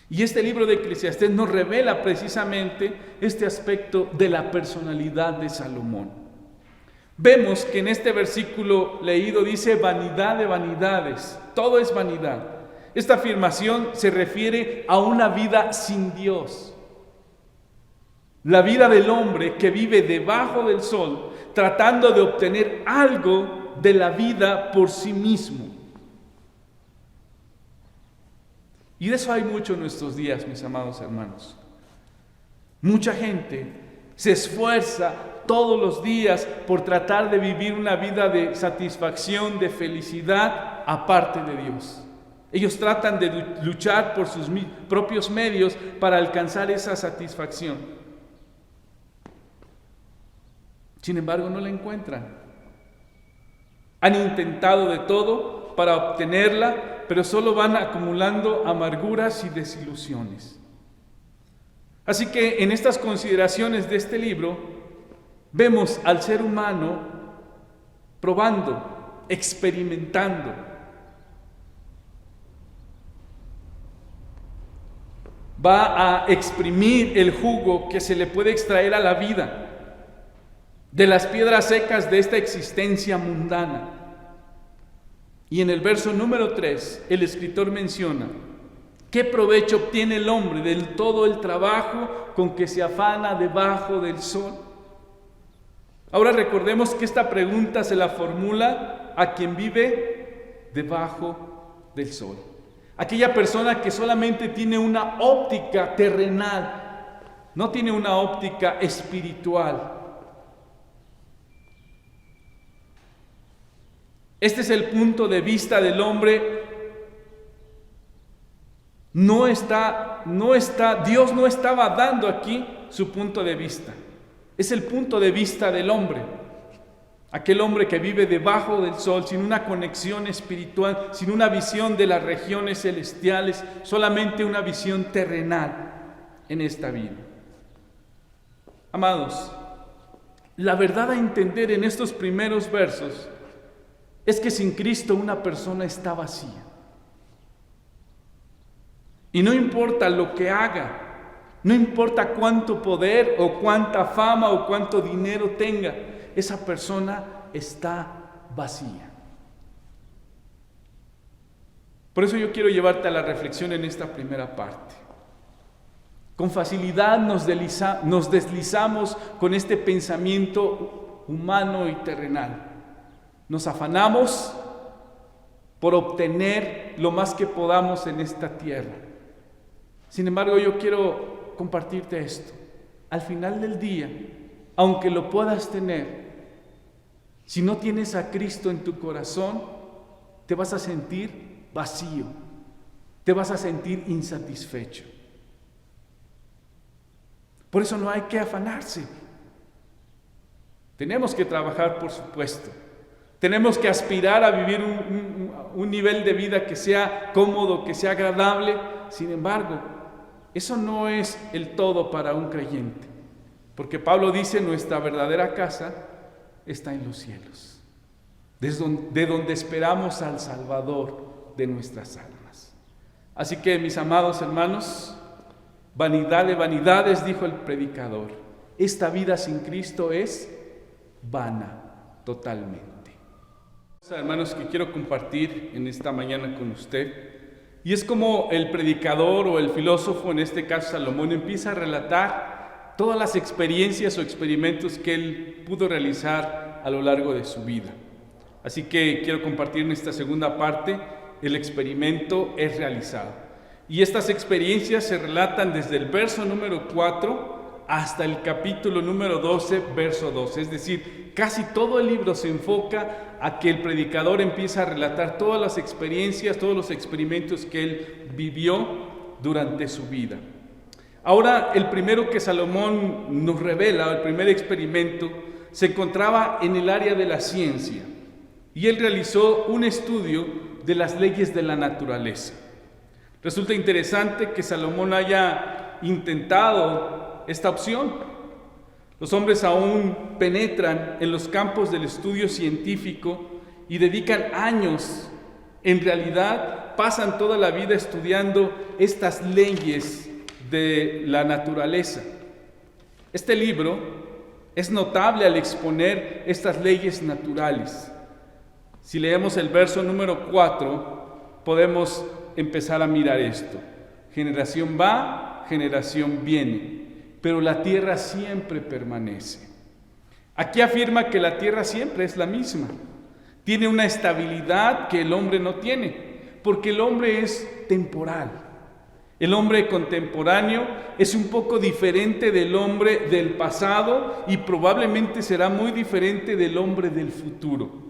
Y este libro de Eclesiastés nos revela precisamente este aspecto de la personalidad de Salomón. Vemos que en este versículo leído dice: vanidad de vanidades, todo es vanidad. Esta afirmación se refiere a una vida sin Dios. La vida del hombre que vive debajo del sol, tratando de obtener algo de la vida por sí mismo. Y de eso hay mucho en nuestros días, mis amados hermanos. Mucha gente se esfuerza todos los días por tratar de vivir una vida de satisfacción, de felicidad, aparte de Dios. Ellos tratan de luchar por sus propios medios para alcanzar esa satisfacción. Sin embargo, no la encuentran. Han intentado de todo para obtenerla, pero solo van acumulando amarguras y desilusiones. Así que en estas consideraciones de este libro, vemos al ser humano probando, experimentando. Va a exprimir el jugo que se le puede extraer a la vida de las piedras secas de esta existencia mundana. Y en el verso número 3, el escritor menciona: ¿qué provecho obtiene el hombre del todo el trabajo con que se afana debajo del sol? Ahora recordemos que esta pregunta se la formula a quien vive debajo del sol. Aquella persona que solamente tiene una óptica terrenal, no tiene una óptica espiritual. Este es el punto de vista del hombre. Dios no estaba dando aquí su punto de vista. Es el punto de vista del hombre. Aquel hombre que vive debajo del sol, sin una conexión espiritual, sin una visión de las regiones celestiales, solamente una visión terrenal en esta vida. Amados, la verdad a entender en estos primeros versos es que sin Cristo una persona está vacía. Y no importa lo que haga, no importa cuánto poder o cuánta fama o cuánto dinero tenga, esa persona está vacía. Por eso yo quiero llevarte a la reflexión en esta primera parte. Con facilidad nos deslizamos con este pensamiento humano y terrenal. Nos afanamos por obtener lo más que podamos en esta tierra. Sin embargo, yo quiero compartirte esto. Al final del día, aunque lo puedas tener, si no tienes a Cristo en tu corazón, te vas a sentir vacío, te vas a sentir insatisfecho. Por eso no hay que afanarse. Tenemos que trabajar, por supuesto. Tenemos que aspirar a vivir un nivel de vida que sea cómodo, que sea agradable. Sin embargo, eso no es el todo para un creyente. Porque Pablo dice: nuestra verdadera casa está en los cielos, de donde esperamos al Salvador de nuestras almas. Así que, mis amados hermanos, vanidad de vanidades, dijo el predicador. Esta vida sin Cristo es vana totalmente. Hermanos, que quiero compartir en esta mañana con usted, y es como el predicador o el filósofo, en este caso Salomón, empieza a relatar todas las experiencias o experimentos que él pudo realizar a lo largo de su vida. Así que quiero compartir en esta segunda parte, el experimento es realizado. Y estas experiencias se relatan desde el verso número 4 hasta el capítulo número 12, verso 12. Es decir, casi todo el libro se enfoca a que el predicador empieza a relatar todas las experiencias, todos los experimentos que él vivió durante su vida. Ahora, el primero que Salomón nos revela, el primer experimento, se encontraba en el área de la ciencia. Y él realizó un estudio de las leyes de la naturaleza. Resulta interesante que Salomón haya intentado esta opción. Los hombres aún penetran en los campos del estudio científico y dedican años. En realidad, pasan toda la vida estudiando estas leyes de la naturaleza. Este libro es notable al exponer estas leyes naturales. Si leemos el verso número 4, podemos empezar a mirar esto. Generación va, generación viene, pero la tierra siempre permanece. Aquí afirma que la tierra siempre es la misma. Tiene una estabilidad que el hombre no tiene, porque el hombre es temporal. El hombre contemporáneo es un poco diferente del hombre del pasado y probablemente será muy diferente del hombre del futuro.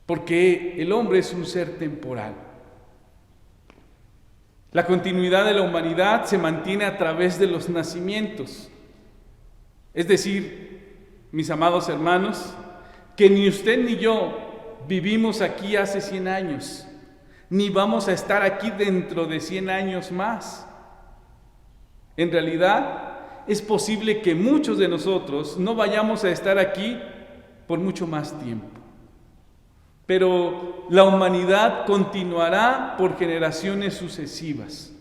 Porque el hombre es un ser temporal. La continuidad de la humanidad se mantiene a través de los nacimientos. Es decir, mis amados hermanos, que ni usted ni yo vivimos aquí hace 100 años, ni vamos a estar aquí dentro de 100 años más. En realidad, es posible que muchos de nosotros no vayamos a estar aquí por mucho más tiempo. Pero la humanidad continuará por generaciones sucesivas.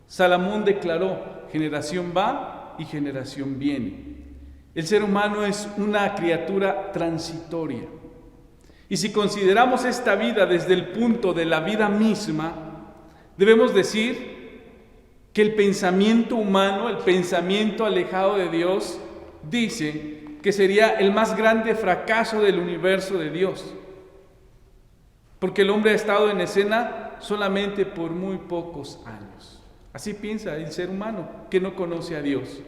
Salomón declaró, generación va y generación viene. El ser humano es una criatura transitoria. Y si consideramos esta vida desde el punto de la vida misma, debemos decir que el pensamiento humano, el pensamiento alejado de Dios, dice que sería el más grande fracaso del universo de Dios. Porque el hombre ha estado en escena solamente por muy pocos años. Así piensa el ser humano que no conoce a Dios.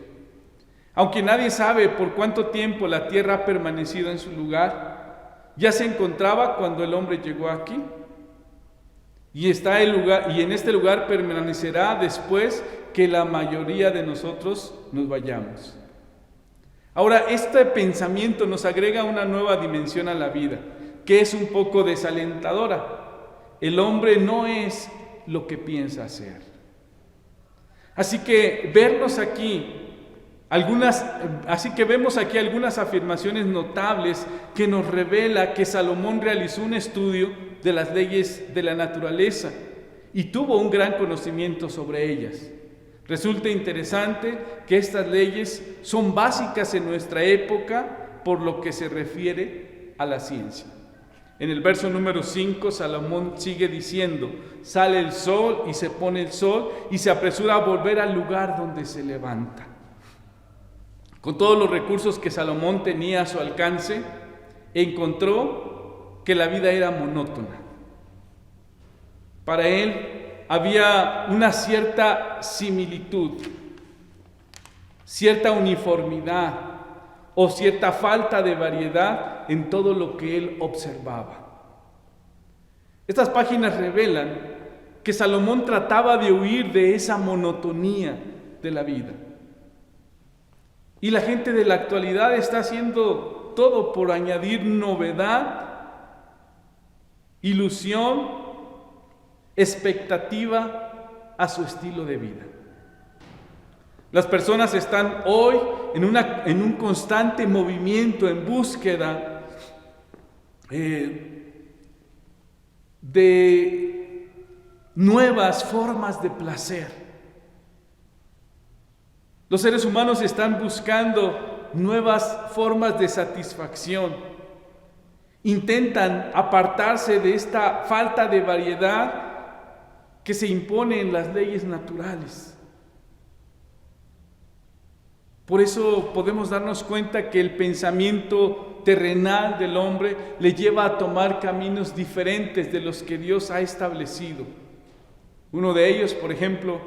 Aunque nadie sabe por cuánto tiempo la tierra ha permanecido en su lugar, ya se encontraba cuando el hombre llegó aquí. Y en este lugar permanecerá después que la mayoría de nosotros nos vayamos. Ahora, este pensamiento nos agrega una nueva dimensión a la vida, que es un poco desalentadora. El hombre no es lo que piensa ser. Así que vemos aquí algunas afirmaciones notables que nos revela que Salomón realizó un estudio de las leyes de la naturaleza y tuvo un gran conocimiento sobre ellas. Resulta interesante que estas leyes son básicas en nuestra época por lo que se refiere a la ciencia. En el verso número 5, Salomón sigue diciendo, sale el sol y se pone el sol y se apresura a volver al lugar donde se levanta. Con todos los recursos que Salomón tenía a su alcance, encontró que la vida era monótona. Para él había una cierta similitud, cierta uniformidad o cierta falta de variedad en todo lo que él observaba. Estas páginas revelan que Salomón trataba de huir de esa monotonía de la vida. Y la gente de la actualidad está haciendo todo por añadir novedad, ilusión, expectativa a su estilo de vida. Las personas están hoy en un constante movimiento en búsqueda de nuevas formas de placer. Los seres humanos están buscando nuevas formas de satisfacción. Intentan apartarse de esta falta de variedad que se impone en las leyes naturales. Por eso podemos darnos cuenta que el pensamiento terrenal del hombre le lleva a tomar caminos diferentes de los que Dios ha establecido. Uno de ellos, por ejemplo,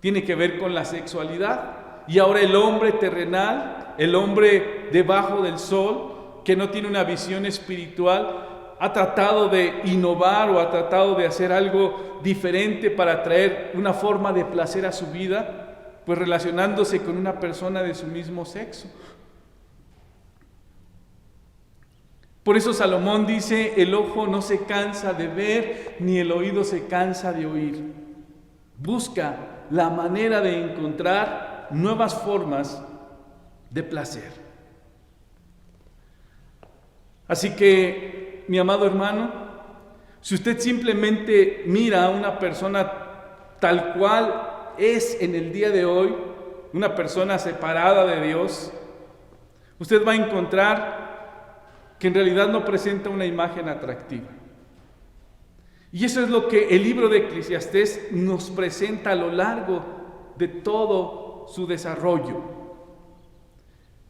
tiene que ver con la sexualidad. Y ahora el hombre terrenal, el hombre debajo del sol, que no tiene una visión espiritual, ha tratado de innovar o ha tratado de hacer algo diferente para traer una forma de placer a su vida, pues relacionándose con una persona de su mismo sexo. Por eso Salomón dice, el ojo no se cansa de ver, ni el oído se cansa de oír. Busca la manera de encontrar nuevas formas de placer. Así que, mi amado hermano, si usted simplemente mira a una persona tal cual es en el día de hoy, una persona separada de Dios, usted va a encontrar que en realidad no presenta una imagen atractiva. Y eso es lo que el libro de Eclesiastés nos presenta a lo largo de todo su desarrollo.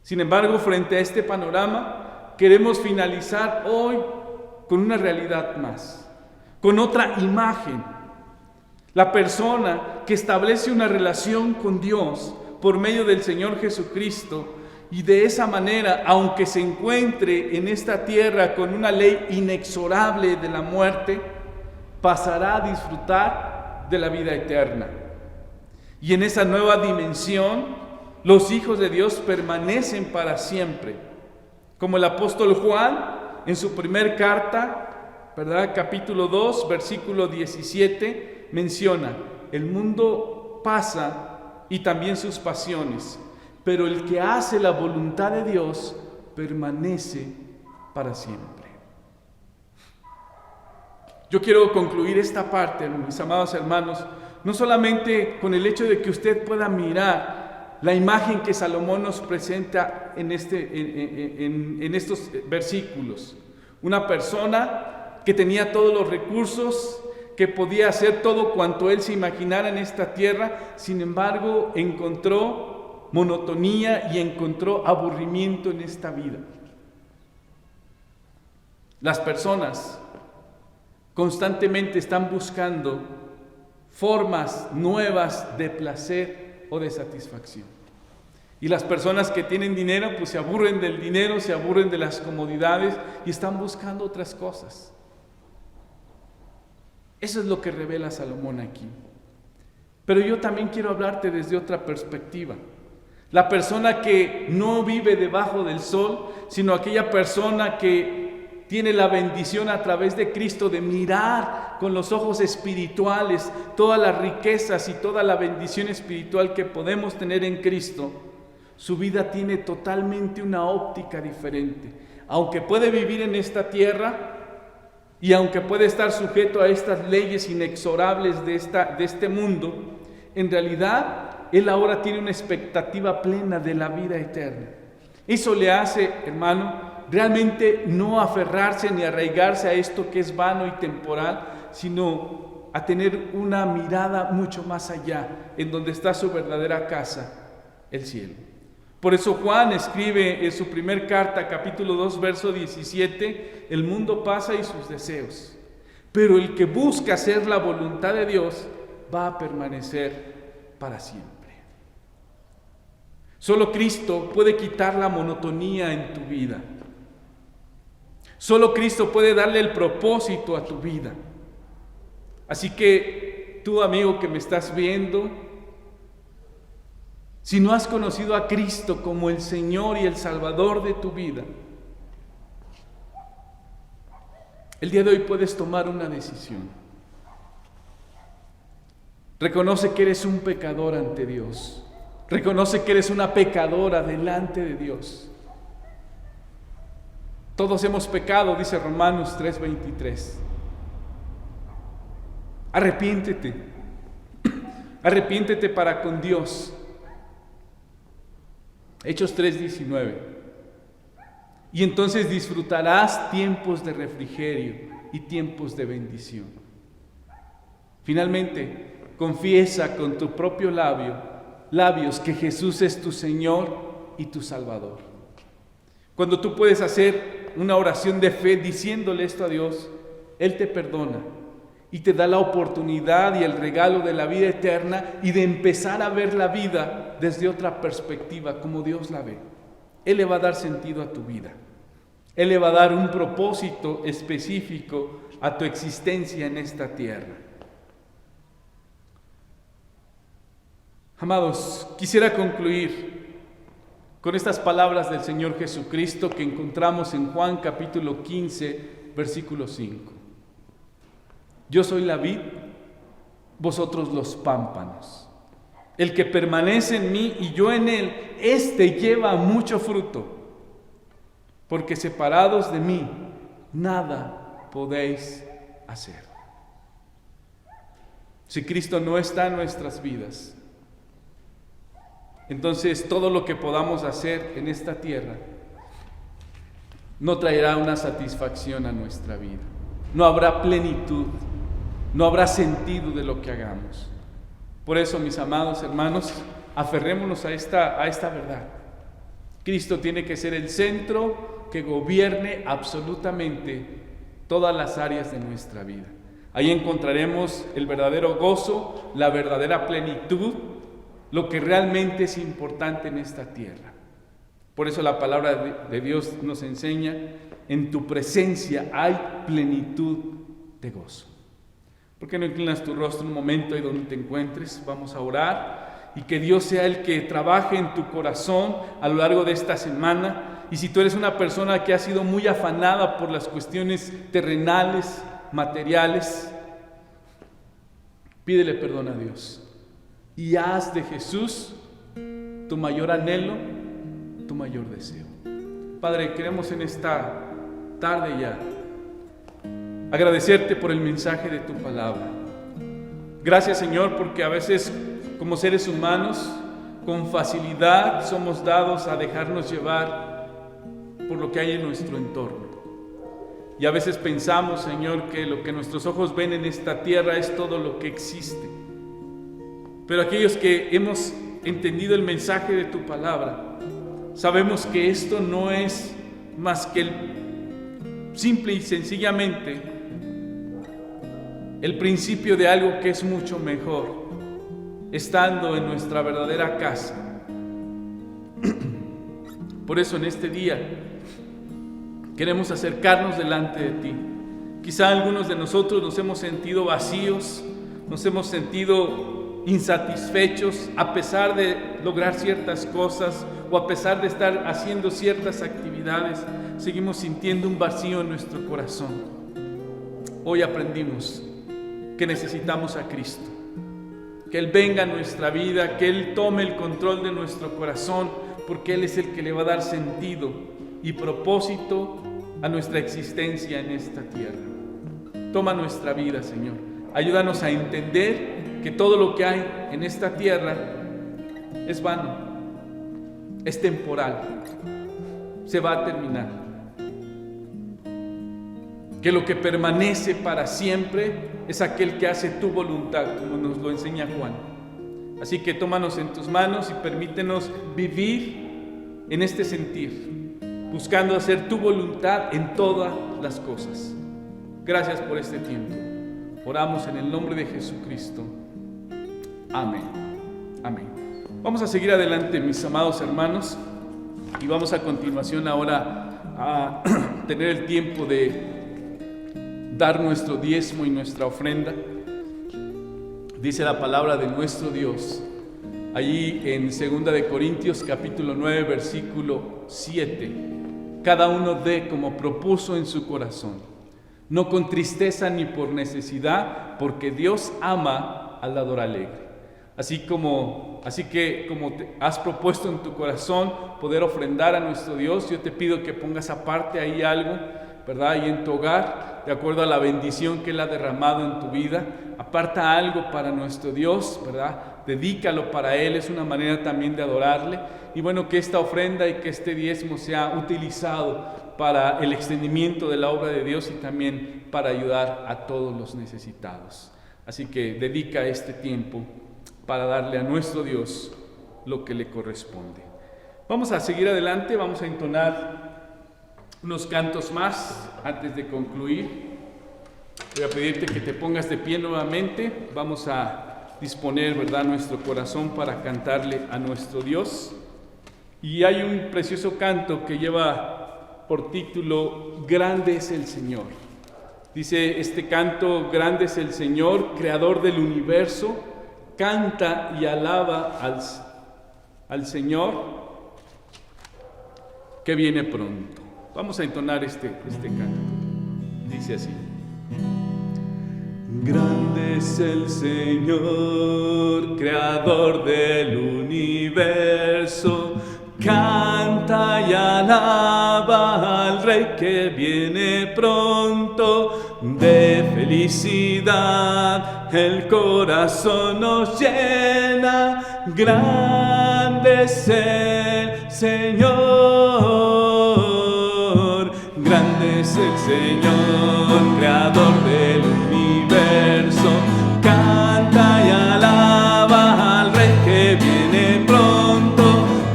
Sin embargo, frente a este panorama, queremos finalizar hoy con una realidad más, con otra imagen. La persona que establece una relación con Dios por medio del Señor Jesucristo, y de esa manera, aunque se encuentre en esta tierra con una ley inexorable de la muerte, pasará a disfrutar de la vida eterna. Y en esa nueva dimensión, los hijos de Dios permanecen para siempre. Como el apóstol Juan, en su primer carta, ¿verdad? Capítulo 2, versículo 17, menciona, el mundo pasa y también sus pasiones, pero el que hace la voluntad de Dios permanece para siempre. Yo quiero concluir esta parte, mis amados hermanos, no solamente con el hecho de que usted pueda mirar la imagen que Salomón nos presenta en estos versículos. Una persona que tenía todos los recursos, que podía hacer todo cuanto él se imaginara en esta tierra, sin embargo encontró monotonía y encontró aburrimiento en esta vida. Las personas constantemente están buscando formas nuevas de placer o de satisfacción. Y las personas que tienen dinero, pues se aburren del dinero, se aburren de las comodidades y están buscando otras cosas. Eso es lo que revela Salomón aquí. Pero yo también quiero hablarte desde otra perspectiva. La persona que no vive debajo del sol, sino aquella persona que tiene la bendición a través de Cristo de mirar con los ojos espirituales todas las riquezas y toda la bendición espiritual que podemos tener en Cristo. Su vida tiene totalmente una óptica diferente. Aunque puede vivir en esta tierra y aunque puede estar sujeto a estas leyes inexorables de este mundo, en realidad él ahora tiene una expectativa plena de la vida eterna. Eso le hace, hermano, realmente no aferrarse ni arraigarse a esto que es vano y temporal, sino a tener una mirada mucho más allá, en donde está su verdadera casa, el cielo. Por eso Juan escribe en su primer carta, capítulo 2, verso 17, el mundo pasa y sus deseos, pero el que busca hacer la voluntad de Dios va a permanecer para siempre. Solo Cristo puede quitar la monotonía en tu vida. Solo Cristo puede darle el propósito a tu vida. Así que tú, amigo que me estás viendo, si no has conocido a Cristo como el Señor y el Salvador de tu vida, el día de hoy puedes tomar una decisión. Reconoce que eres un pecador ante Dios. Reconoce que eres una pecadora delante de Dios. Todos hemos pecado, dice Romanos 3:23. Arrepiéntete. Arrepiéntete para con Dios. Hechos 3:19. Y entonces disfrutarás tiempos de refrigerio y tiempos de bendición. Finalmente, confiesa con tu propio labio labios que Jesús es tu Señor y tu Salvador. Cuando tú puedes hacer una oración de fe diciéndole esto a Dios, Él te perdona y te da la oportunidad y el regalo de la vida eterna y de empezar a ver la vida desde otra perspectiva, como Dios la ve. Él le va a dar sentido a tu vida. Él le va a dar un propósito específico a tu existencia en esta tierra. Amados, quisiera concluir con estas palabras del Señor Jesucristo que encontramos en Juan capítulo 15, versículo 5. Yo soy la vid, vosotros los pámpanos. El que permanece en mí y yo en él, éste lleva mucho fruto, porque separados de mí, nada podéis hacer. Si Cristo no está en nuestras vidas, entonces todo lo que podamos hacer en esta tierra no traerá una satisfacción a nuestra vida. No habrá plenitud, no habrá sentido de lo que hagamos. Por eso, mis amados hermanos, aferrémonos a esta verdad. Cristo tiene que ser el centro que gobierne absolutamente todas las áreas de nuestra vida. Ahí encontraremos el verdadero gozo, la verdadera plenitud, lo que realmente es importante en esta tierra. Por eso la palabra de Dios nos enseña, en tu presencia hay plenitud de gozo. ¿Por qué no inclinas tu rostro un momento ahí donde te encuentres? Vamos a orar y que Dios sea el que trabaje en tu corazón a lo largo de esta semana. Y si tú eres una persona que ha sido muy afanada por las cuestiones terrenales, materiales, pídele perdón a Dios y haz de Jesús tu mayor anhelo, tu mayor deseo. Padre, queremos en esta tarde ya agradecerte por el mensaje de tu palabra. Gracias, Señor, porque a veces como seres humanos con facilidad somos dados a dejarnos llevar por lo que hay en nuestro entorno. Y a veces pensamos, Señor, que lo que nuestros ojos ven en esta tierra es todo lo que existe. Pero aquellos que hemos entendido el mensaje de tu palabra, sabemos que esto no es más que simple y sencillamente el principio de algo que es mucho mejor, estando en nuestra verdadera casa. Por eso en este día queremos acercarnos delante de ti. Quizá algunos de nosotros nos hemos sentido vacíos, nos hemos sentido insatisfechos a pesar de lograr ciertas cosas o a pesar de estar haciendo ciertas actividades, seguimos sintiendo un vacío en nuestro corazón. Hoy aprendimos que necesitamos a Cristo, que Él venga a nuestra vida, que Él tome el control de nuestro corazón, porque Él es el que le va a dar sentido y propósito a nuestra existencia en esta tierra. Toma nuestra vida, Señor. Ayúdanos a entender que todo lo que hay en esta tierra es vano, es temporal, se va a terminar. Que lo que permanece para siempre es aquel que hace tu voluntad, como nos lo enseña Juan. Así que tómanos en tus manos y permítenos vivir en este sentir, buscando hacer tu voluntad en todas las cosas. Gracias por este tiempo. Oramos en el nombre de Jesucristo. Amén. Amén. Vamos a seguir adelante, mis amados hermanos, y vamos a continuación ahora a tener el tiempo de dar nuestro diezmo y nuestra ofrenda. Dice la palabra de nuestro Dios allí en 2 de Corintios capítulo 9 versículo 7: cada uno dé como propuso en su corazón, no con tristeza ni por necesidad, porque Dios ama al dador alegre. Así que como te has propuesto en tu corazón poder ofrendar a nuestro Dios, yo te pido que pongas aparte ahí algo, ¿verdad? Y en tu hogar, de acuerdo a la bendición que Él ha derramado en tu vida, aparta algo para nuestro Dios, ¿verdad? Dedícalo para Él, es una manera también de adorarle. Y bueno, que esta ofrenda y que este diezmo sea utilizado para el extendimiento de la obra de Dios y también para ayudar a todos los necesitados. Así que dedica este tiempo para darle a nuestro Dios lo que le corresponde. Vamos a seguir adelante, vamos a entonar unos cantos más antes de concluir. Voy a pedirte que te pongas de pie nuevamente. Vamos a disponer, ¿verdad?, nuestro corazón para cantarle a nuestro Dios. Y hay un precioso canto que lleva por título Grande es el Señor. Dice este canto: grande es el Señor, creador del universo, canta y alaba al Señor que viene pronto. Vamos a entonar este canto. Dice así: grande es el Señor, creador del universo, canta y alaba al Rey que viene pronto. De felicidad el corazón nos llena. Grande es el Señor, grande es el Señor, creador del universo, canta y alaba al Rey que viene pronto.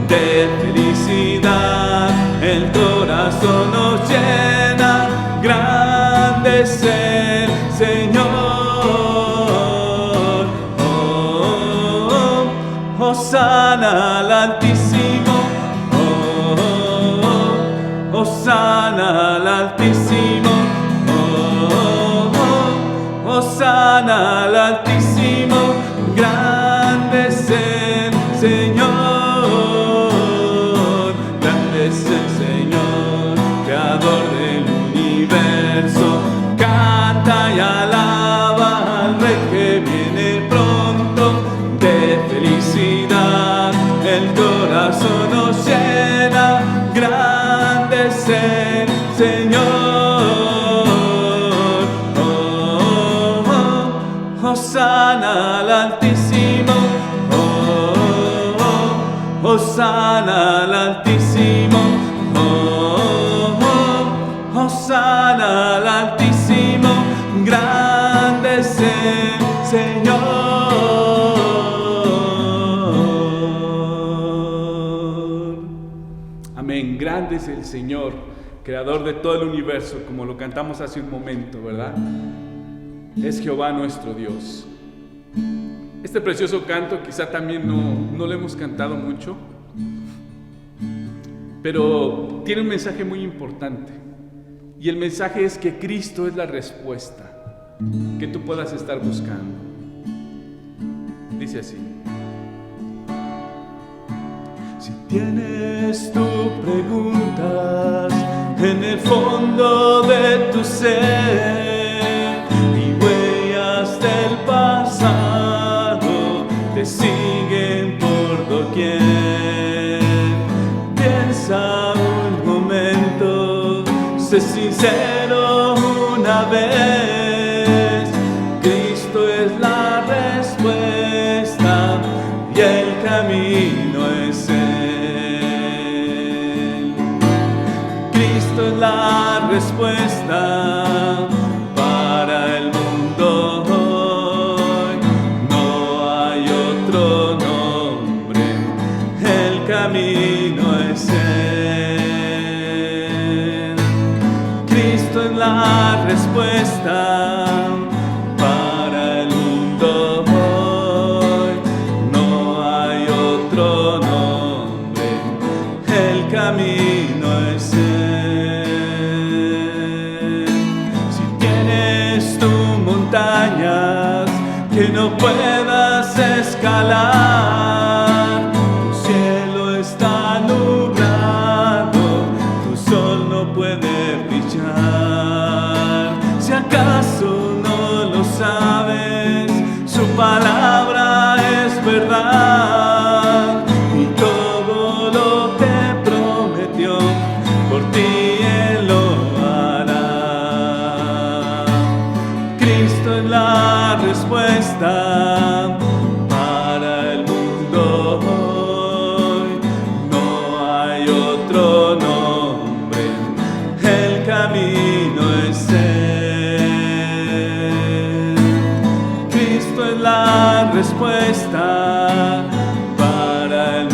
De felicidad el corazón nos llena. Grande es el Señor. Hosana al Altísimo. Hosana al Altísimo. Hosana al Altísimo. Grande es el Señor. Grande es el Señor, creador del universo, canta y alaba al Rey que viene pronto. De felicidad el corazón nos llena. Grande es el Señor. Hosana al Altísimo. Hosana al Altísimo. Hosana al Altísimo. Grande es el Señor. Amén. Grande es el Señor, creador de todo el universo, como lo cantamos hace un momento, ¿verdad? Es Jehová nuestro Dios. Este precioso canto quizá también no lo hemos cantado mucho, pero tiene un mensaje muy importante. Y el mensaje es que Cristo es la respuesta que tú puedas estar buscando. Dice así: si tienes tú preguntas en el fondo de tu ser y huellas del pasado te siguen por doquier, piensa un momento, sé sincero una vez. Cristo es la respuesta y el camino es Él. Cristo es la respuesta para el mundo hoy. No hay otro nombre, el camino es Él. Cristo es la respuesta para el mundo hoy. No hay otro nombre, el camino es Él. Si tienes tú montañas que no puedas escalar, tu cielo está nublado, tu sol no puede brillar. Si acaso no lo sabes, su palabra es verdad y todo lo que prometió por ti Él lo hará. Cristo es la respuesta para el mundo hoy. No hay otro nombre, el camino es Él. Cristo es la respuesta para el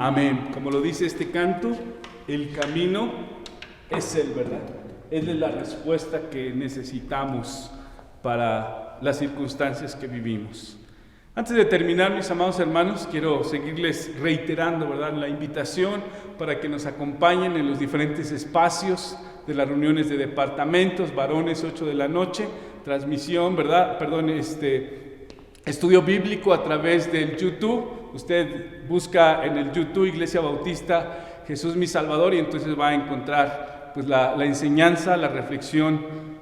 Amén. Como lo dice este canto, el camino es Él, ¿verdad? Él es la respuesta que necesitamos para las circunstancias que vivimos. Antes de terminar, mis amados hermanos, quiero seguirles reiterando, ¿verdad?, la invitación para que nos acompañen en los diferentes espacios de las reuniones de departamentos, varones 8 de la noche, transmisión, ¿verdad? Estudio bíblico a través del YouTube. Usted busca en el YouTube Iglesia Bautista Jesús mi Salvador y entonces va a encontrar pues la enseñanza, la reflexión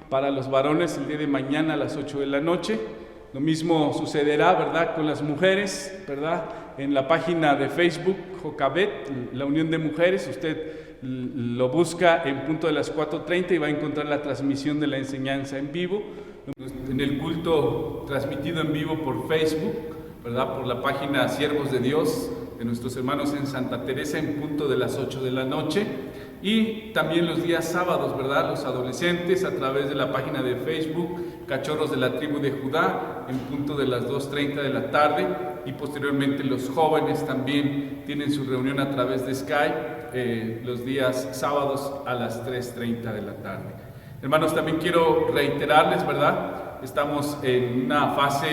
para los varones el día de mañana a las 8 de la noche. Lo mismo sucederá, ¿verdad?, con las mujeres, ¿verdad? En la página de Facebook, Jocabet, la Unión de Mujeres, usted lo busca en punto de las 4:30 y va a encontrar la transmisión de la enseñanza en vivo. En el culto transmitido en vivo por Facebook, ¿verdad?, por la página Siervos de Dios, de nuestros hermanos en Santa Teresa, en punto de las 8 de la noche. Y también los días sábados, ¿verdad?, los adolescentes a través de la página de Facebook Cachorros de la Tribu de Judá, en punto de las 2:30 de la tarde, y posteriormente los jóvenes también tienen su reunión a través de Skype los días sábados a las 3:30 de la tarde. Hermanos, también quiero reiterarles, ¿verdad?, estamos en una fase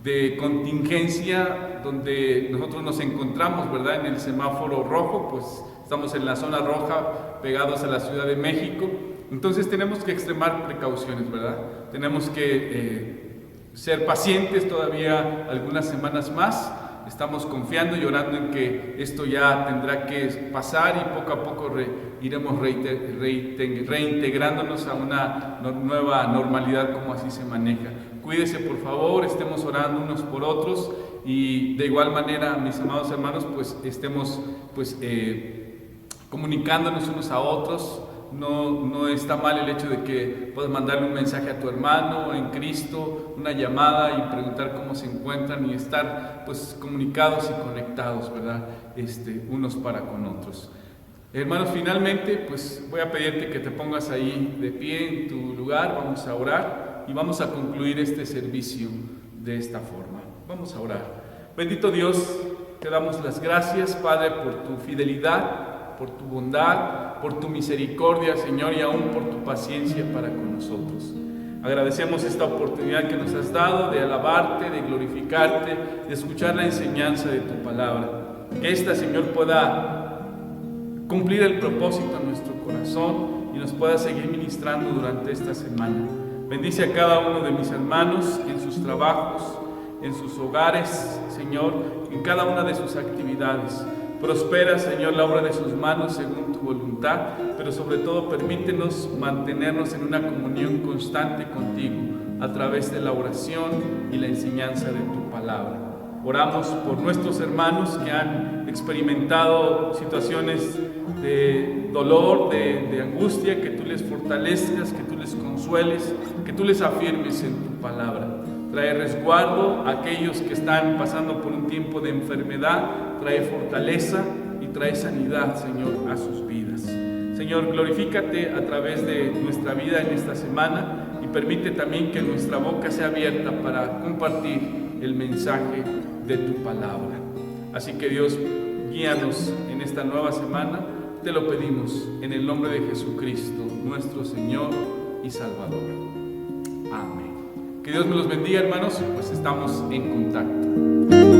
de contingencia donde nosotros nos encontramos, ¿verdad?, en el semáforo rojo, pues estamos en la zona roja pegados a la Ciudad de México. Entonces tenemos que extremar precauciones, ¿verdad? Tenemos que ser pacientes todavía algunas semanas más. Estamos confiando y orando en que esto ya tendrá que pasar y poco a poco iremos reintegrándonos a una nueva normalidad, como así se maneja. Cuídese, por favor, estemos orando unos por otros y de igual manera, mis amados hermanos, pues estemos comunicándonos unos a otros. No está mal el hecho de que puedas mandarle un mensaje a tu hermano en Cristo, una llamada y preguntar cómo se encuentran y estar pues comunicados y conectados, ¿verdad? Unos para con otros. Hermanos, finalmente pues voy a pedirte que te pongas ahí de pie en tu lugar, vamos a orar y vamos a concluir este servicio de esta forma. Vamos a orar. Bendito Dios, te damos las gracias, Padre, por tu fidelidad, por tu bondad, por tu misericordia, Señor, y aún por tu paciencia para con nosotros. Agradecemos esta oportunidad que nos has dado de alabarte, de glorificarte, de escuchar la enseñanza de tu palabra. Que esta, Señor, pueda cumplir el propósito en nuestro corazón y nos pueda seguir ministrando durante esta semana. Bendice a cada uno de mis hermanos en sus trabajos, en sus hogares, Señor, en cada una de sus actividades. Prospera, Señor, la obra de sus manos según tu voluntad, pero sobre todo permítenos mantenernos en una comunión constante contigo a través de la oración y la enseñanza de tu palabra. Oramos por nuestros hermanos que han experimentado situaciones de dolor, de angustia, que tú les fortalezcas, que tú les consueles, que tú les afirmes en tu palabra. Trae resguardo a aquellos que están pasando por un tiempo de enfermedad, trae fortaleza y trae sanidad, Señor, a sus vidas. Señor, glorifícate a través de nuestra vida en esta semana y permite también que nuestra boca sea abierta para compartir el mensaje de tu palabra. Así que Dios, guíanos en esta nueva semana, te lo pedimos en el nombre de Jesucristo, nuestro Señor y Salvador. Amén. Que Dios me los bendiga, hermanos, pues estamos en contacto.